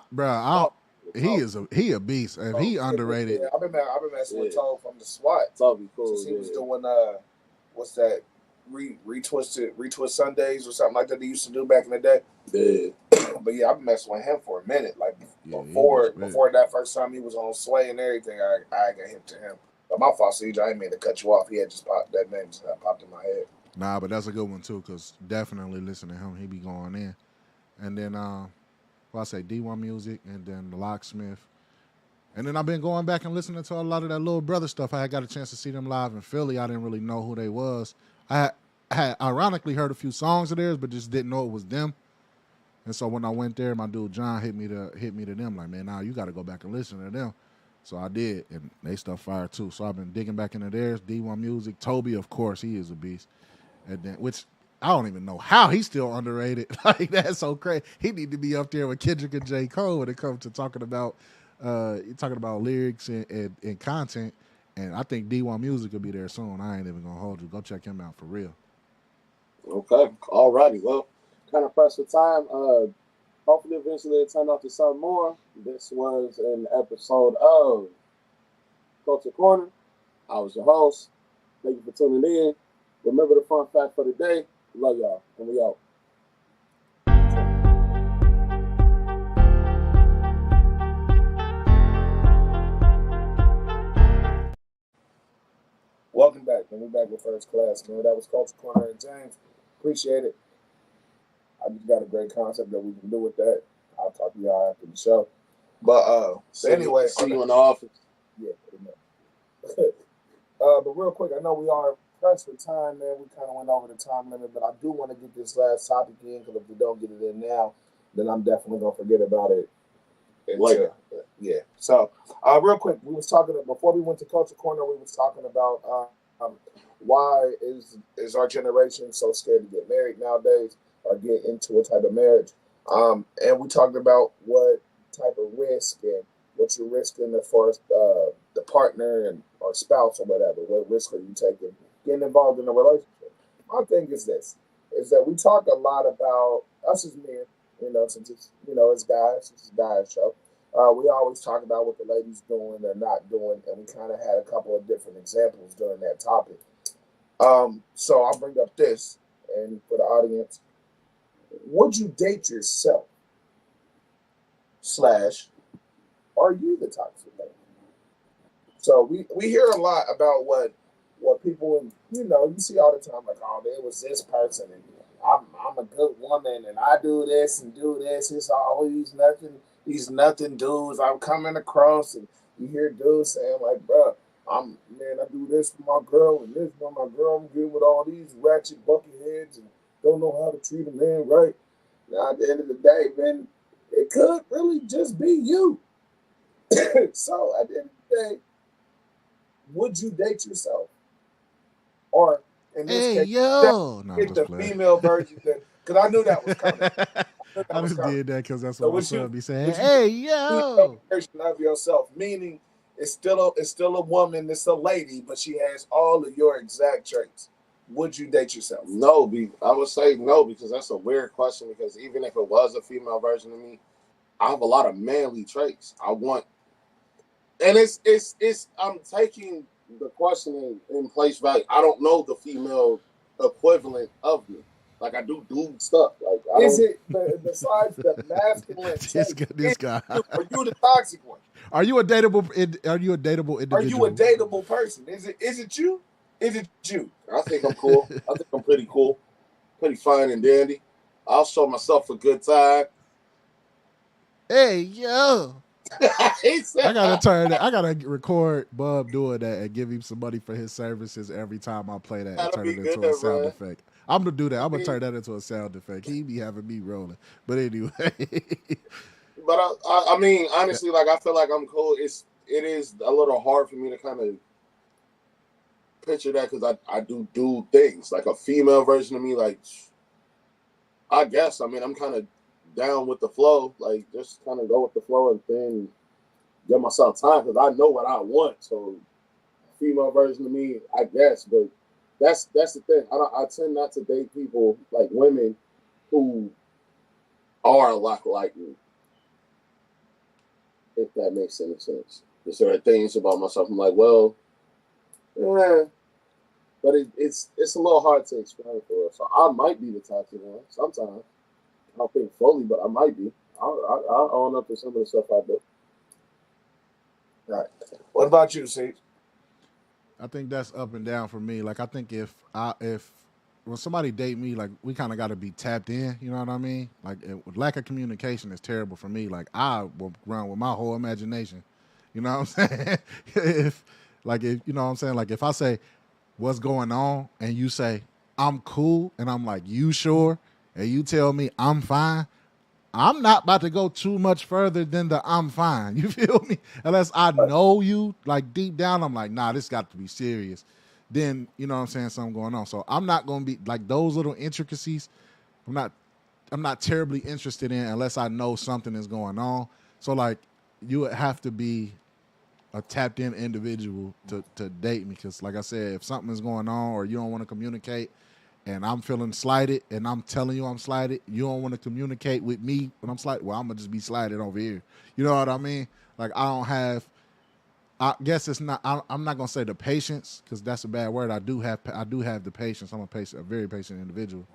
he a beast. If he underrated. Yeah, I've been messing with Toe from the SWAT. Toe be cool. Since he was doing what's that? Retwist Sundays or something like that they used to do back in the day. Yeah. But yeah, I've been messing with him for a minute. Like before that first time he was on Sway and everything, I got hip to him. But my fault, Siege, I didn't mean to cut you off. He had just popped that name just popped in my head. Nah, but that's a good one too, cause definitely listen to him. He be going in. And then I say D1 Music and then the Locksmith. And then I've been going back and listening to a lot of that Little Brother stuff. I had got a chance to see them live in Philly. I didn't really know who they was. I had ironically heard a few songs of theirs, but just didn't know it was them. And so when I went there, my dude John hit me to them like, man, now you got to go back and listen to them. So I did, and they stuff fire too. So I've been digging back into theirs. D1 Music, Toby, of course, he is a beast. And then which I don't even know how he's still underrated. Like that's so crazy. He need to be up there with Kendrick and J. Cole when it comes to talking about lyrics and content. And I think D1 Music will be there soon. I ain't even gonna hold you. Go check him out for real. Okay. All righty. Well, kind of pressed for time. Hopefully eventually it'll turn out to something more. This was an episode of Culture Corner. I was your host. Thank you for tuning in. Remember the fun fact for the day. Love y'all. And we out. Welcome back. We're back with First Class. Man, that was Culture Corner and James. Appreciate it. I just got a great concept that we can do with that. I'll talk to y'all after the show. But anyway, see you in the office. Yeah, pretty much. But real quick, I know we are pressed for time, man. We kind of went over the time limit, but I do want to get this last topic in because if we don't get it in now, then I'm definitely gonna forget about it. Later. Yeah. So, real quick, we was talking before we went to Culture Corner. We was talking about why is our generation so scared to get married nowadays or get into a type of marriage. And we talked about what type of risk and what you're risking as far as the partner and or spouse or whatever. What risk are you taking getting involved in a relationship? My thing is this: is that we talk a lot about us as men. Since it's as guys, it's a guys show. We always talk about what the ladies doing or not doing, and we kind of had a couple of different examples during that topic. So I'll bring up this, and for the audience, would you date yourself? Slash, are you the toxic lady? So we hear a lot about what people you see all the time like, oh, there was this person and I'm a good woman and I do this and do this. It's always nothing. These nothing dudes I'm coming across, and you hear dudes saying like, bro, I do this for my girl and this for my girl. I'm good with all these ratchet bucket heads and don't know how to treat a man right. Now at the end of the day, man, it could really just be you. So at the end of the day, would you date yourself? Or in this Hey case, yo, no, I'm get just the playing. female version because I knew that was coming. I knew I that was just coming. did that because that's So what my son be saying. would you Hey date the female yo. version of yourself? Meaning it's still a woman, it's a lady, but she has all of your exact traits. Would you date yourself? No, I would say no because that's a weird question. Because even if it was a female version of me, I have a lot of manly traits. I want, and it's. I'm taking the question in place value. I don't know the female equivalent of me. Like I do dude stuff. Like I Is don't. it besides the masculine this traits? guy, this guy. Are you the toxic one? Are you a dateable? Are you a dateable Are you a individual? dateable person? Is it you? Is it you? I think I'm cool. I think I'm pretty cool, pretty fine and dandy. I'll show myself a good time. Hey yo. He I said, gotta turn that. I gotta record Bub doing that and give him some money for his services every time I play that and "That'll turn be it good, into a sound man." effect. I'm gonna do that. I I'm gonna mean, turn that into a sound effect. He be having me rolling. But anyway. but I mean, honestly, like I feel like I'm cool. It is a little hard for me to kind of picture that because I do things like a female version of me. Like I guess I mean I'm kind of down with the flow. Like just kind of go with the flow and then give myself time because I know what I want. So female version of me, I guess. But that's the thing. I tend not to date people like women who are a lot like me. If that makes any sense. There's certain things about myself. I'm like, well, yeah, but it's a little hard to explain for us. So I might be the toxic one sometimes. I don't think fully, but I might be. I'll own up to some of the stuff I do. Right. What about you, see? I think that's up and down for me. Like I think if when somebody date me, like we kind of got to be tapped in. You know what I mean? Like lack of communication is terrible for me. Like I will run with my whole imagination. You know what I'm saying? if you know what I'm saying, like if I say what's going on and you say I'm cool and I'm like you sure and you tell me I'm fine, I'm not about to go too much further than the I'm fine. You feel me? Unless I know you, like deep down, I'm like, nah, this got to be serious. Then, you know what I'm saying, something going on. So I'm not gonna be like those little intricacies, I'm not I'm not terribly interested in unless I know something is going on. So like you would have to be a tapped in individual to date me. Cause like I said, if something is going on or you don't want to communicate, and I'm feeling slighted and I'm telling you I'm slighted, you don't want to communicate with me when I'm slighted, well, I'm going to just be slighted over here. You know what I mean? Like, I don't have, I guess it's not, I'm not going to say the patience because that's a bad word. I do have the patience. I'm a very patient individual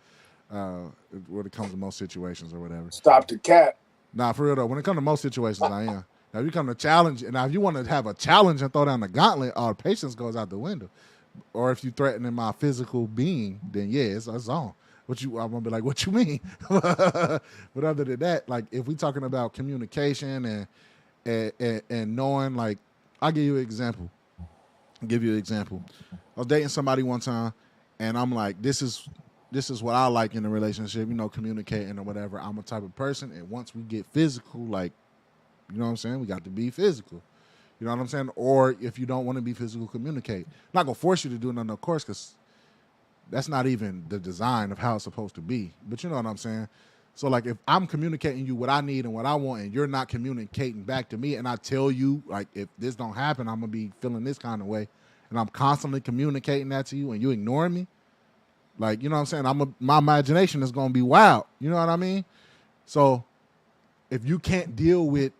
uh, when it comes to most situations or whatever. Stop the cat. Nah, for real though, when it comes to most situations, I am. Now, if you come to challenge, now if you want to have a challenge and throw down the gauntlet, all the patience goes out the window. Or if you threatening my physical being, then yeah, it's on. I'm gonna be like, what you mean? But other than that, like if we talking about communication and knowing, like, I'll give you an example. I was dating somebody one time, and I'm like, this is what I like in a relationship, communicating or whatever. I'm a type of person, and once we get physical, like You know what I'm saying? We got to be physical. You know what I'm saying? Or if you don't want to be physical, communicate. I'm not gonna force you to do nothing, of course, because that's not even the design of how it's supposed to be. But you know what I'm saying? So like if I'm communicating you what I need and what I want and you're not communicating back to me and I tell you like if this don't happen, I'm gonna be feeling this kind of way and I'm constantly communicating that to you and you ignoring me, like you know what I'm saying? My imagination is gonna be wild. You know what I mean? So if you can't deal with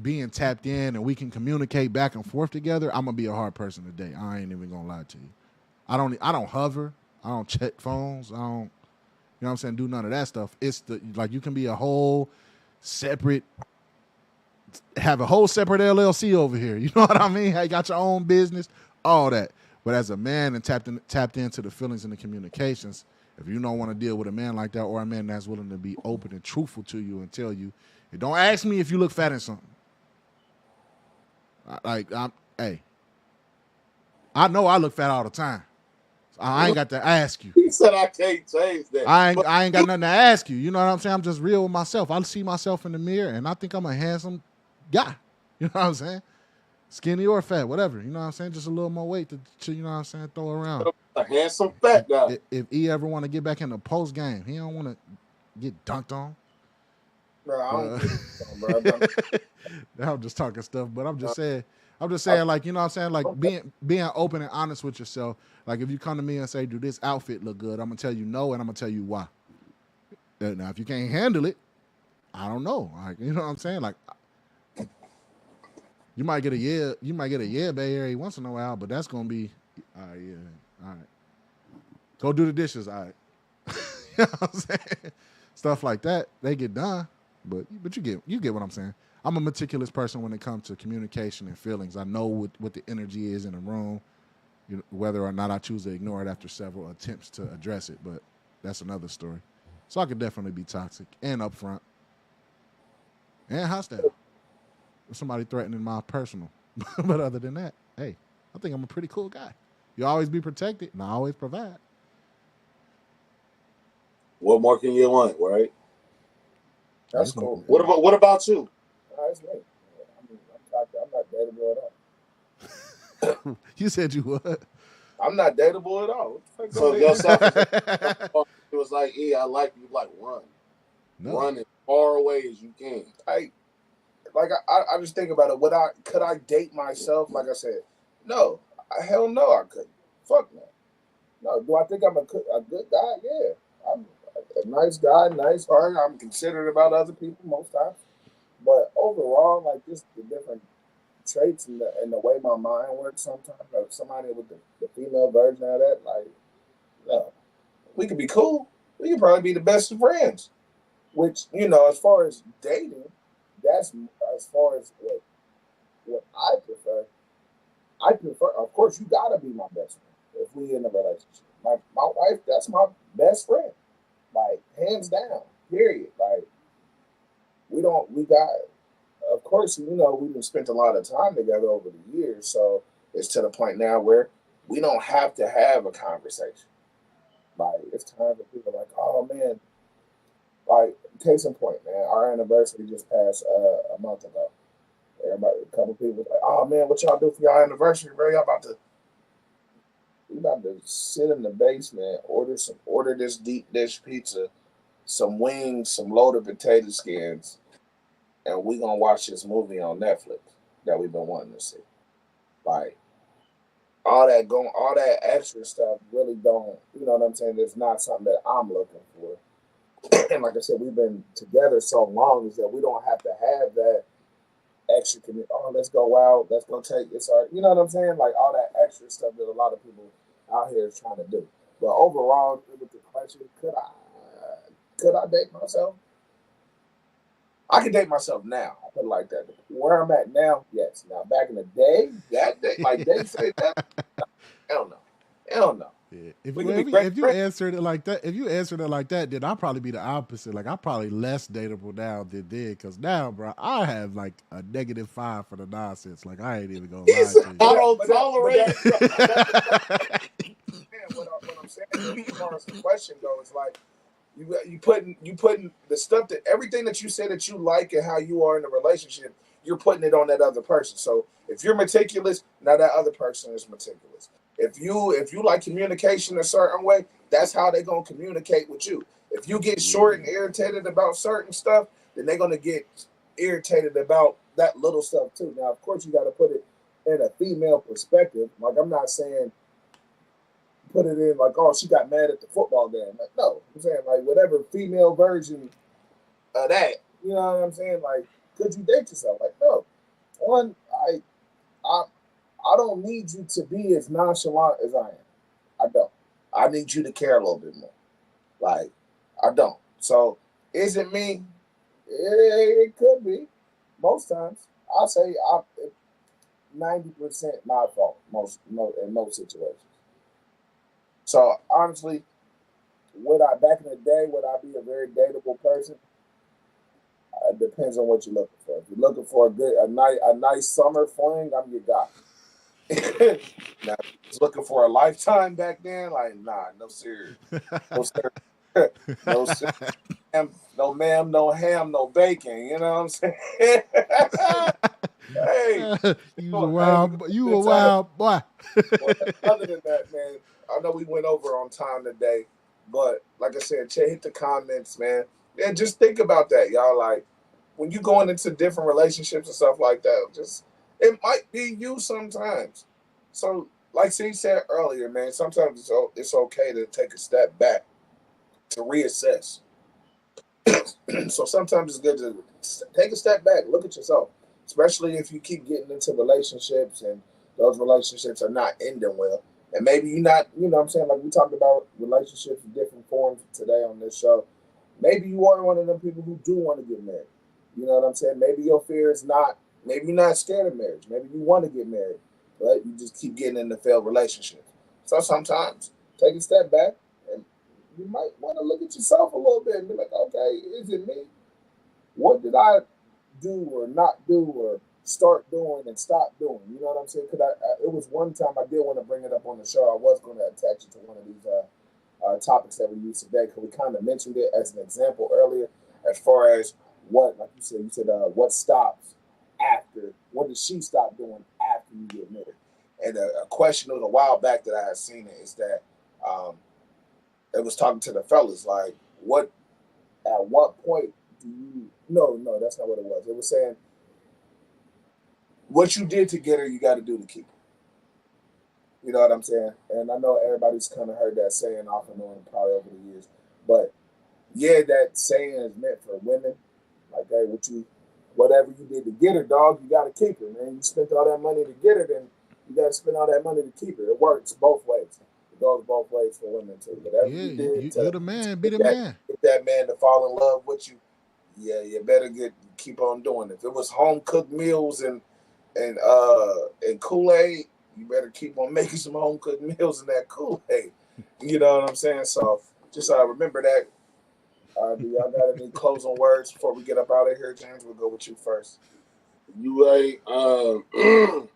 being tapped in and we can communicate back and forth together, I'm gonna be a hard person today. I ain't even gonna lie to you. I don't hover. I don't check phones. I don't, you know what I'm saying, do none of that stuff. It's the like you can be a whole separate, have a whole separate LLC over here. You know what I mean? You got your own business, all that. But as a man and tapped into the feelings and the communications, if you don't want to deal with a man like that or a man that's willing to be open and truthful to you and tell you, hey, don't ask me if you look fat in something. Hey, I know I look fat all the time. I ain't got to ask you. He said I can't change that. I ain't got nothing to ask you. You know what I'm saying? I'm just real with myself. I see myself in the mirror and I think I'm a handsome guy. You know what I'm saying? Skinny or fat, whatever. You know what I'm saying? Just a little more weight to you know what I'm saying, throw around. A handsome fat guy. If he ever want to get back in the post game, he don't want to get dunked on. Bro, I don't get it, bro. I'm just talking stuff, but I'm just saying, like, you know what I'm saying? Like being open and honest with yourself. Like if you come to me and say, do this outfit look good? I'm gonna tell you no, and I'm gonna tell you why. Now, if you can't handle it, I don't know. Like, you know what I'm saying? Like you might get a yeah, Bay every once in a while, but that's gonna be all right, yeah. All right. Go do the dishes, all right. You know what I'm saying? Stuff like that, they get done. But you get what I'm saying. I'm a meticulous person when it comes to communication and feelings. I know what the energy is in a room, you know, whether or not I choose to ignore it after several attempts to address it, but that's another story. So I could definitely be toxic and upfront and hostile. If somebody threatening my personal. But other than that, hey, I think I'm a pretty cool guy. You always be protected and I always provide. What more can you want, right? That's cool. What about you? That's me. I'm not dateable at all. You said you would. I'm not dateable at all. So yourself, it was like, yeah, I like you. Like run, run as far away as you can. I just think about it. Could I date myself? Like I said, no. Hell no, I couldn't. Fuck no. No. Do I think I'm a good guy? Yeah. I'm a nice guy, nice heart. I'm considerate about other people most times. But overall, like just the different traits and the way my mind works sometimes, like somebody with the female version of that, like, no. We could be cool. We could probably be the best of friends. Which, you know, as far as dating, that's as far as what I prefer. I prefer, of course, you gotta be my best friend if we in a relationship. My wife, that's my best friend. Like, hands down, period. Like, we got, of course, you know, we've spent a lot of time together over the years, so it's to the point now where we don't have to have a conversation. Like, it's time for people like, oh man, like, case in point, man, our anniversary just passed a month ago. Everybody, a couple people was like, oh man, what y'all do for y'all anniversary, bro? We about to sit in the basement, order this deep dish pizza, some wings, some loaded potato skins, and we gonna watch this movie on Netflix that we've been wanting to see. Like all that extra stuff really don't, you know what I'm saying? It's not something that I'm looking for. And like I said, we've been together so long is that we don't have to have that extra commitment. Oh, let's go out, let's go take it's our, you know what I'm saying? Like all that extra stuff that a lot of people out here is trying to do. But overall, with the question, could I date myself? I can date myself now. I put it like that. Where I'm at now, yes. Now back in the day, that day, like they say that, hell no. Hell no. Yeah. If you answered it like that, then I'll probably be the opposite. Like I'm probably less dateable now than then, because now, bro, I have like a -5 for the nonsense. Like I ain't even gonna lie to you. I don't tolerate what I'm saying as far as the question goes, like You putting the stuff that everything that you say that you like and how you are in a relationship, you're putting it on that other person. So if you're meticulous, now that other person is meticulous. If you like communication a certain way, that's how they're gonna communicate with you. If you get short and irritated about certain stuff, then they're gonna get irritated about that little stuff too. Now, of course, you got to put it in a female perspective. Like I'm not saying put it in like, oh, she got mad at the football game. Like, no, I'm saying like whatever female version of that. You know what I'm saying? Like, could you date yourself? Like, no. One, I I don't need you to be as nonchalant as I am. I don't. I need you to care a little bit more. Like, I don't. So, is it me? It could be. Most times, I'll say 90% my fault. In most situations. So honestly, would I back in the day would I be a very dateable person? It depends on what you're looking for. If you're looking for a nice summer fling, I'm your guy. Now, if you're looking for a lifetime back then, like nah, no sir, no sir, no sir, no ma'am, no ham, no bacon. You know what I'm saying? Hey, You a hey, we wild, you a good time. wild boy. Well, other than that, man, I know we went over on time today, but like I said, hit the comments, man. Yeah, just think about that, y'all. Like when you going into different relationships and stuff like that, just it might be you sometimes. So, like C said earlier, man, sometimes it's okay to take a step back to reassess. So sometimes it's good to take a step back, look at yourself, especially if you keep getting into relationships and those relationships are not ending well. And maybe you're not, what I'm saying, like we talked about relationships in different forms today on this show. Maybe you are one of them people who do want to get married. You know what I'm saying? Maybe your fear is not, maybe you're not scared of marriage. Maybe you want to get married, but you just keep getting into failed relationships. So sometimes take a step back and you might want to look at yourself a little bit and be like, okay, is it me? What did I do or not do or start doing and stop doing? You know what I'm saying? Because it was one time I did want to bring it up on the show. I was going to attach it to one of these topics that we use today because we kind of mentioned it as an example earlier as far as what, like you said, what stops after, what does she stop doing after you get married? And a question was a while back that I had seen it is that um, it was talking to the fellas like, what at what point do you no, that's not what it was. It was saying what you did to get her, you got to do to keep her. You know what I'm saying? And I know everybody's kind of heard that saying off and on probably over the years, but yeah, that saying is meant for women. Like, hey, whatever you did to get her, dog, you got to keep her, man. You spent all that money to get her, then you got to spend all that money to keep her. It works both ways. It goes both ways for women too. Whatever Yeah, you did you to the man. Be get the that man. get that man to fall in love with you, yeah, you better keep on doing it. If it was home cooked meals and Kool Aid, you better keep on making some home cooked meals in that Kool Aid. You know what I'm saying? So just remember that. Do y'all got any closing words before we get up out of here, James? We'll go with you first. You right. The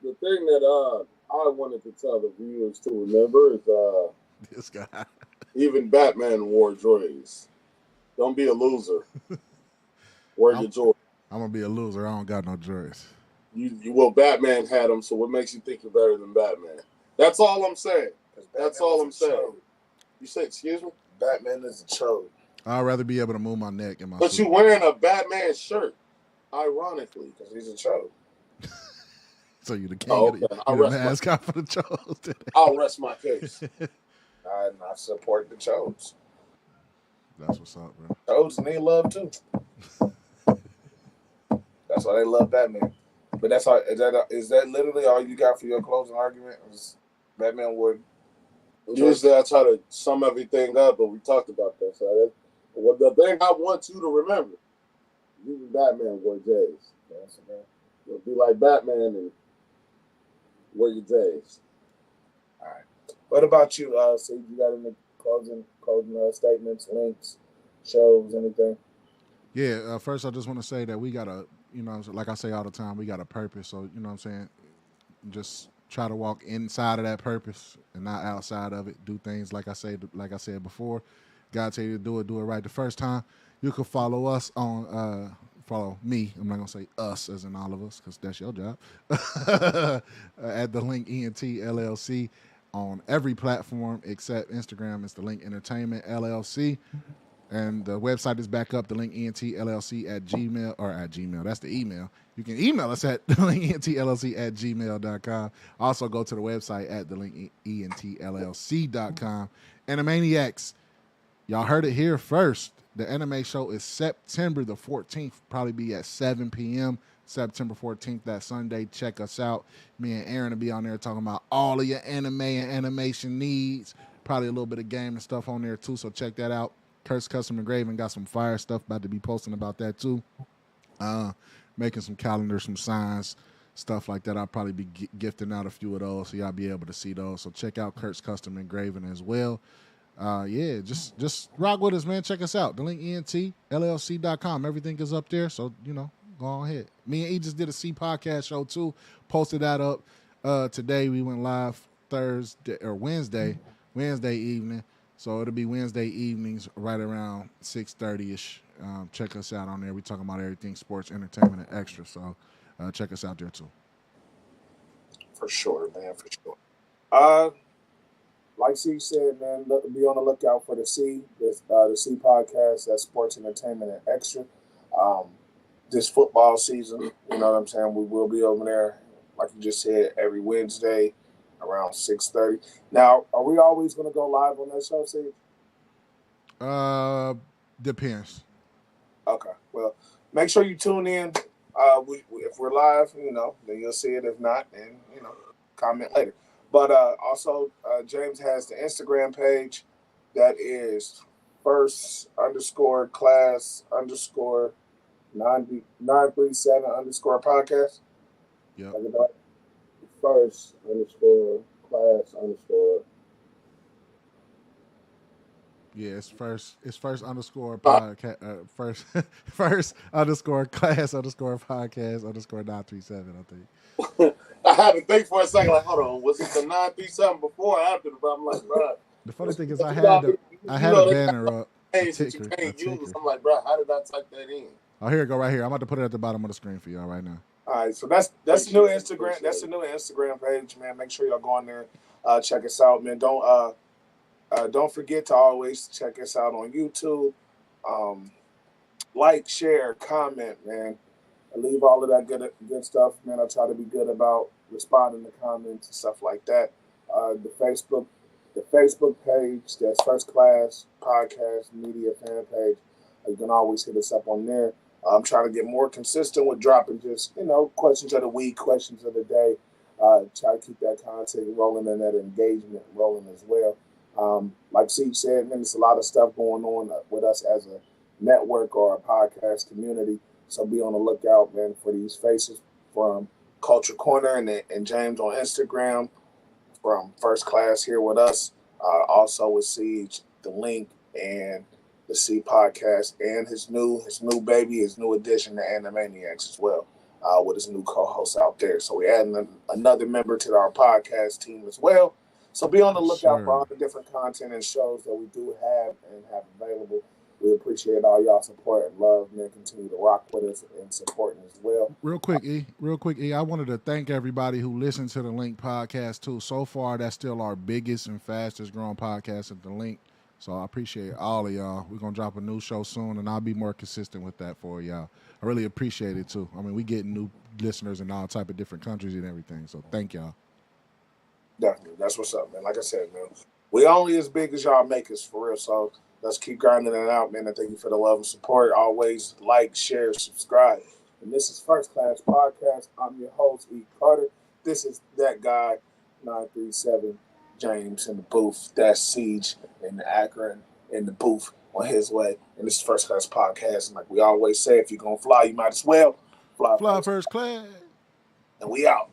thing that I wanted to tell the viewers to remember is This guy. even Batman wore Jordans. Don't be a loser. Wear I'm, your Jordans. I'm gonna be a loser. I don't got no juries. Well, Batman had them, so what makes you think you're better than Batman? That's all I'm saying. That's all I'm saying. You say, excuse me? Batman is a chode. I'd rather be able to move my neck in my But suit. you wearing a Batman shirt, ironically. Because he's a chode. So you the king Oh, of the, okay. you the mascot for the Charles today. I'll rest my case. I support the chodes. That's what's up, bro. Chodes need love too. That's why they love Batman. But that's all. Is that literally all you got for your closing argument? Was Batman would? Usually I try to sum everything up, but we talked about that. So the thing I want you to remember, you and Batman wear J's. Yes, man. You'll be like Batman and wear your J's. All right. What about you? So you got any closing statements, links, shows, anything? Yeah. First, I just want to say that we got a, like I say all the time, we got a purpose. So you know what I'm saying. Just try to walk inside of that purpose and not outside of it. Do things like I said before. God tell you to do it right the first time. You can follow us on follow me. I'm not gonna say us as in all of us because that's your job. At the Link ENT LLC on every platform except Instagram. It's the Link Entertainment LLC. And the website is back up, the link ENTLLC at Gmail, or at Gmail. That's the email. You can email us at the link ENTLLC at gmail.com. Also go to the website at the link ENTLLC.com. Animaniacs, y'all heard it here first. The anime show is September the 14th, probably be at 7 p.m. September 14th, that Sunday. Check us out. Me and Aaron will be on there talking about all of your anime and animation needs. Probably a little bit of game and stuff on there too, so check that out. Kurt's Custom Engraving got some fire stuff about to be posting about that too. Making some calendars, some signs, stuff like that. I'll probably be gifting out a few of those, so y'all be able to see those. So check out Kurt's Custom Engraving as well. Yeah, just rock with us, man. Check us out. The link ENTLLC.com. Everything is up there, so go on ahead. Me and E just did a C podcast show too. Posted that up today. We went live Wednesday evening. So it'll be Wednesday evenings right around 6:30ish. Check us out on there. We talking about everything sports, entertainment, and extra. So check us out there too. For sure, man. For sure. Like C said, man, be on the lookout for the C podcast. That's sports, entertainment, and extra. This football season, you know what I'm saying? We will be over there, like you just said, every Wednesday around 6:30. Now, are we always going to go live on that show, Steve? Depends. Okay. Well, make sure you tune in. If we're live, then you'll see it. If not, then, comment later. But also, James has the Instagram page that is first_class_937_ Yep. first_class_. Yeah, it's first_podcast first_class_podcast_podcast_937, I think. I had to think for a second, like, hold on, was it the 937 before or after? But I'm like, bro. The funny thing is, I had a banner up. You can't use. I'm like, bro, how did I type that in? Oh, here it go, right here. I'm about to put it at the bottom of the screen for y'all right now. All right, so that's the new Instagram. That's the new Instagram page, man. Make sure y'all go on there, check us out, man. Don't forget to always check us out on YouTube. Like, share, comment, man. Leave all of that good stuff, man. I try to be good about responding to comments and stuff like that. The Facebook page, that's First Class Podcast Media fan page. You can always hit us up on there. I'm trying to get more consistent with dropping just, questions of the week, questions of the day. Try to keep that content rolling and that engagement rolling as well. Like Steve said, man, there's a lot of stuff going on with us as a network or a podcast community. So be on the lookout, man, for these faces from Culture Corner and James on Instagram, from First Class here with us, also with Siege, the Link, and the C podcast, and his new baby, his new addition to Animaniacs as well, with his new co-host out there. So we're adding another member to our podcast team as well. So be on the lookout for all the different content and shows that we do have and have available. We appreciate all y'all support and love, man. Continue to rock with us and supporting as well. Real quick, E. I wanted to thank everybody who listened to the Link podcast too. So far, that's still our biggest and fastest growing podcast at the Link. So I appreciate all of y'all. We're going to drop a new show soon, and I'll be more consistent with that for y'all. I really appreciate it, too. I mean, we get new listeners in all type of different countries and everything, so thank y'all. Definitely. That's what's up, man. Like I said, man, we only as big as y'all make us, for real. So let's keep grinding it out, man. And thank you for the love and support. Always like, share, subscribe. And this is First Class Podcast. I'm your host, E. Carter. This is that guy, 937 James in the booth. That's Siege in the Akron in the booth on his way. And this is First Class Podcast. And like we always say, if you're going to fly, you might as well fly first class. And we out.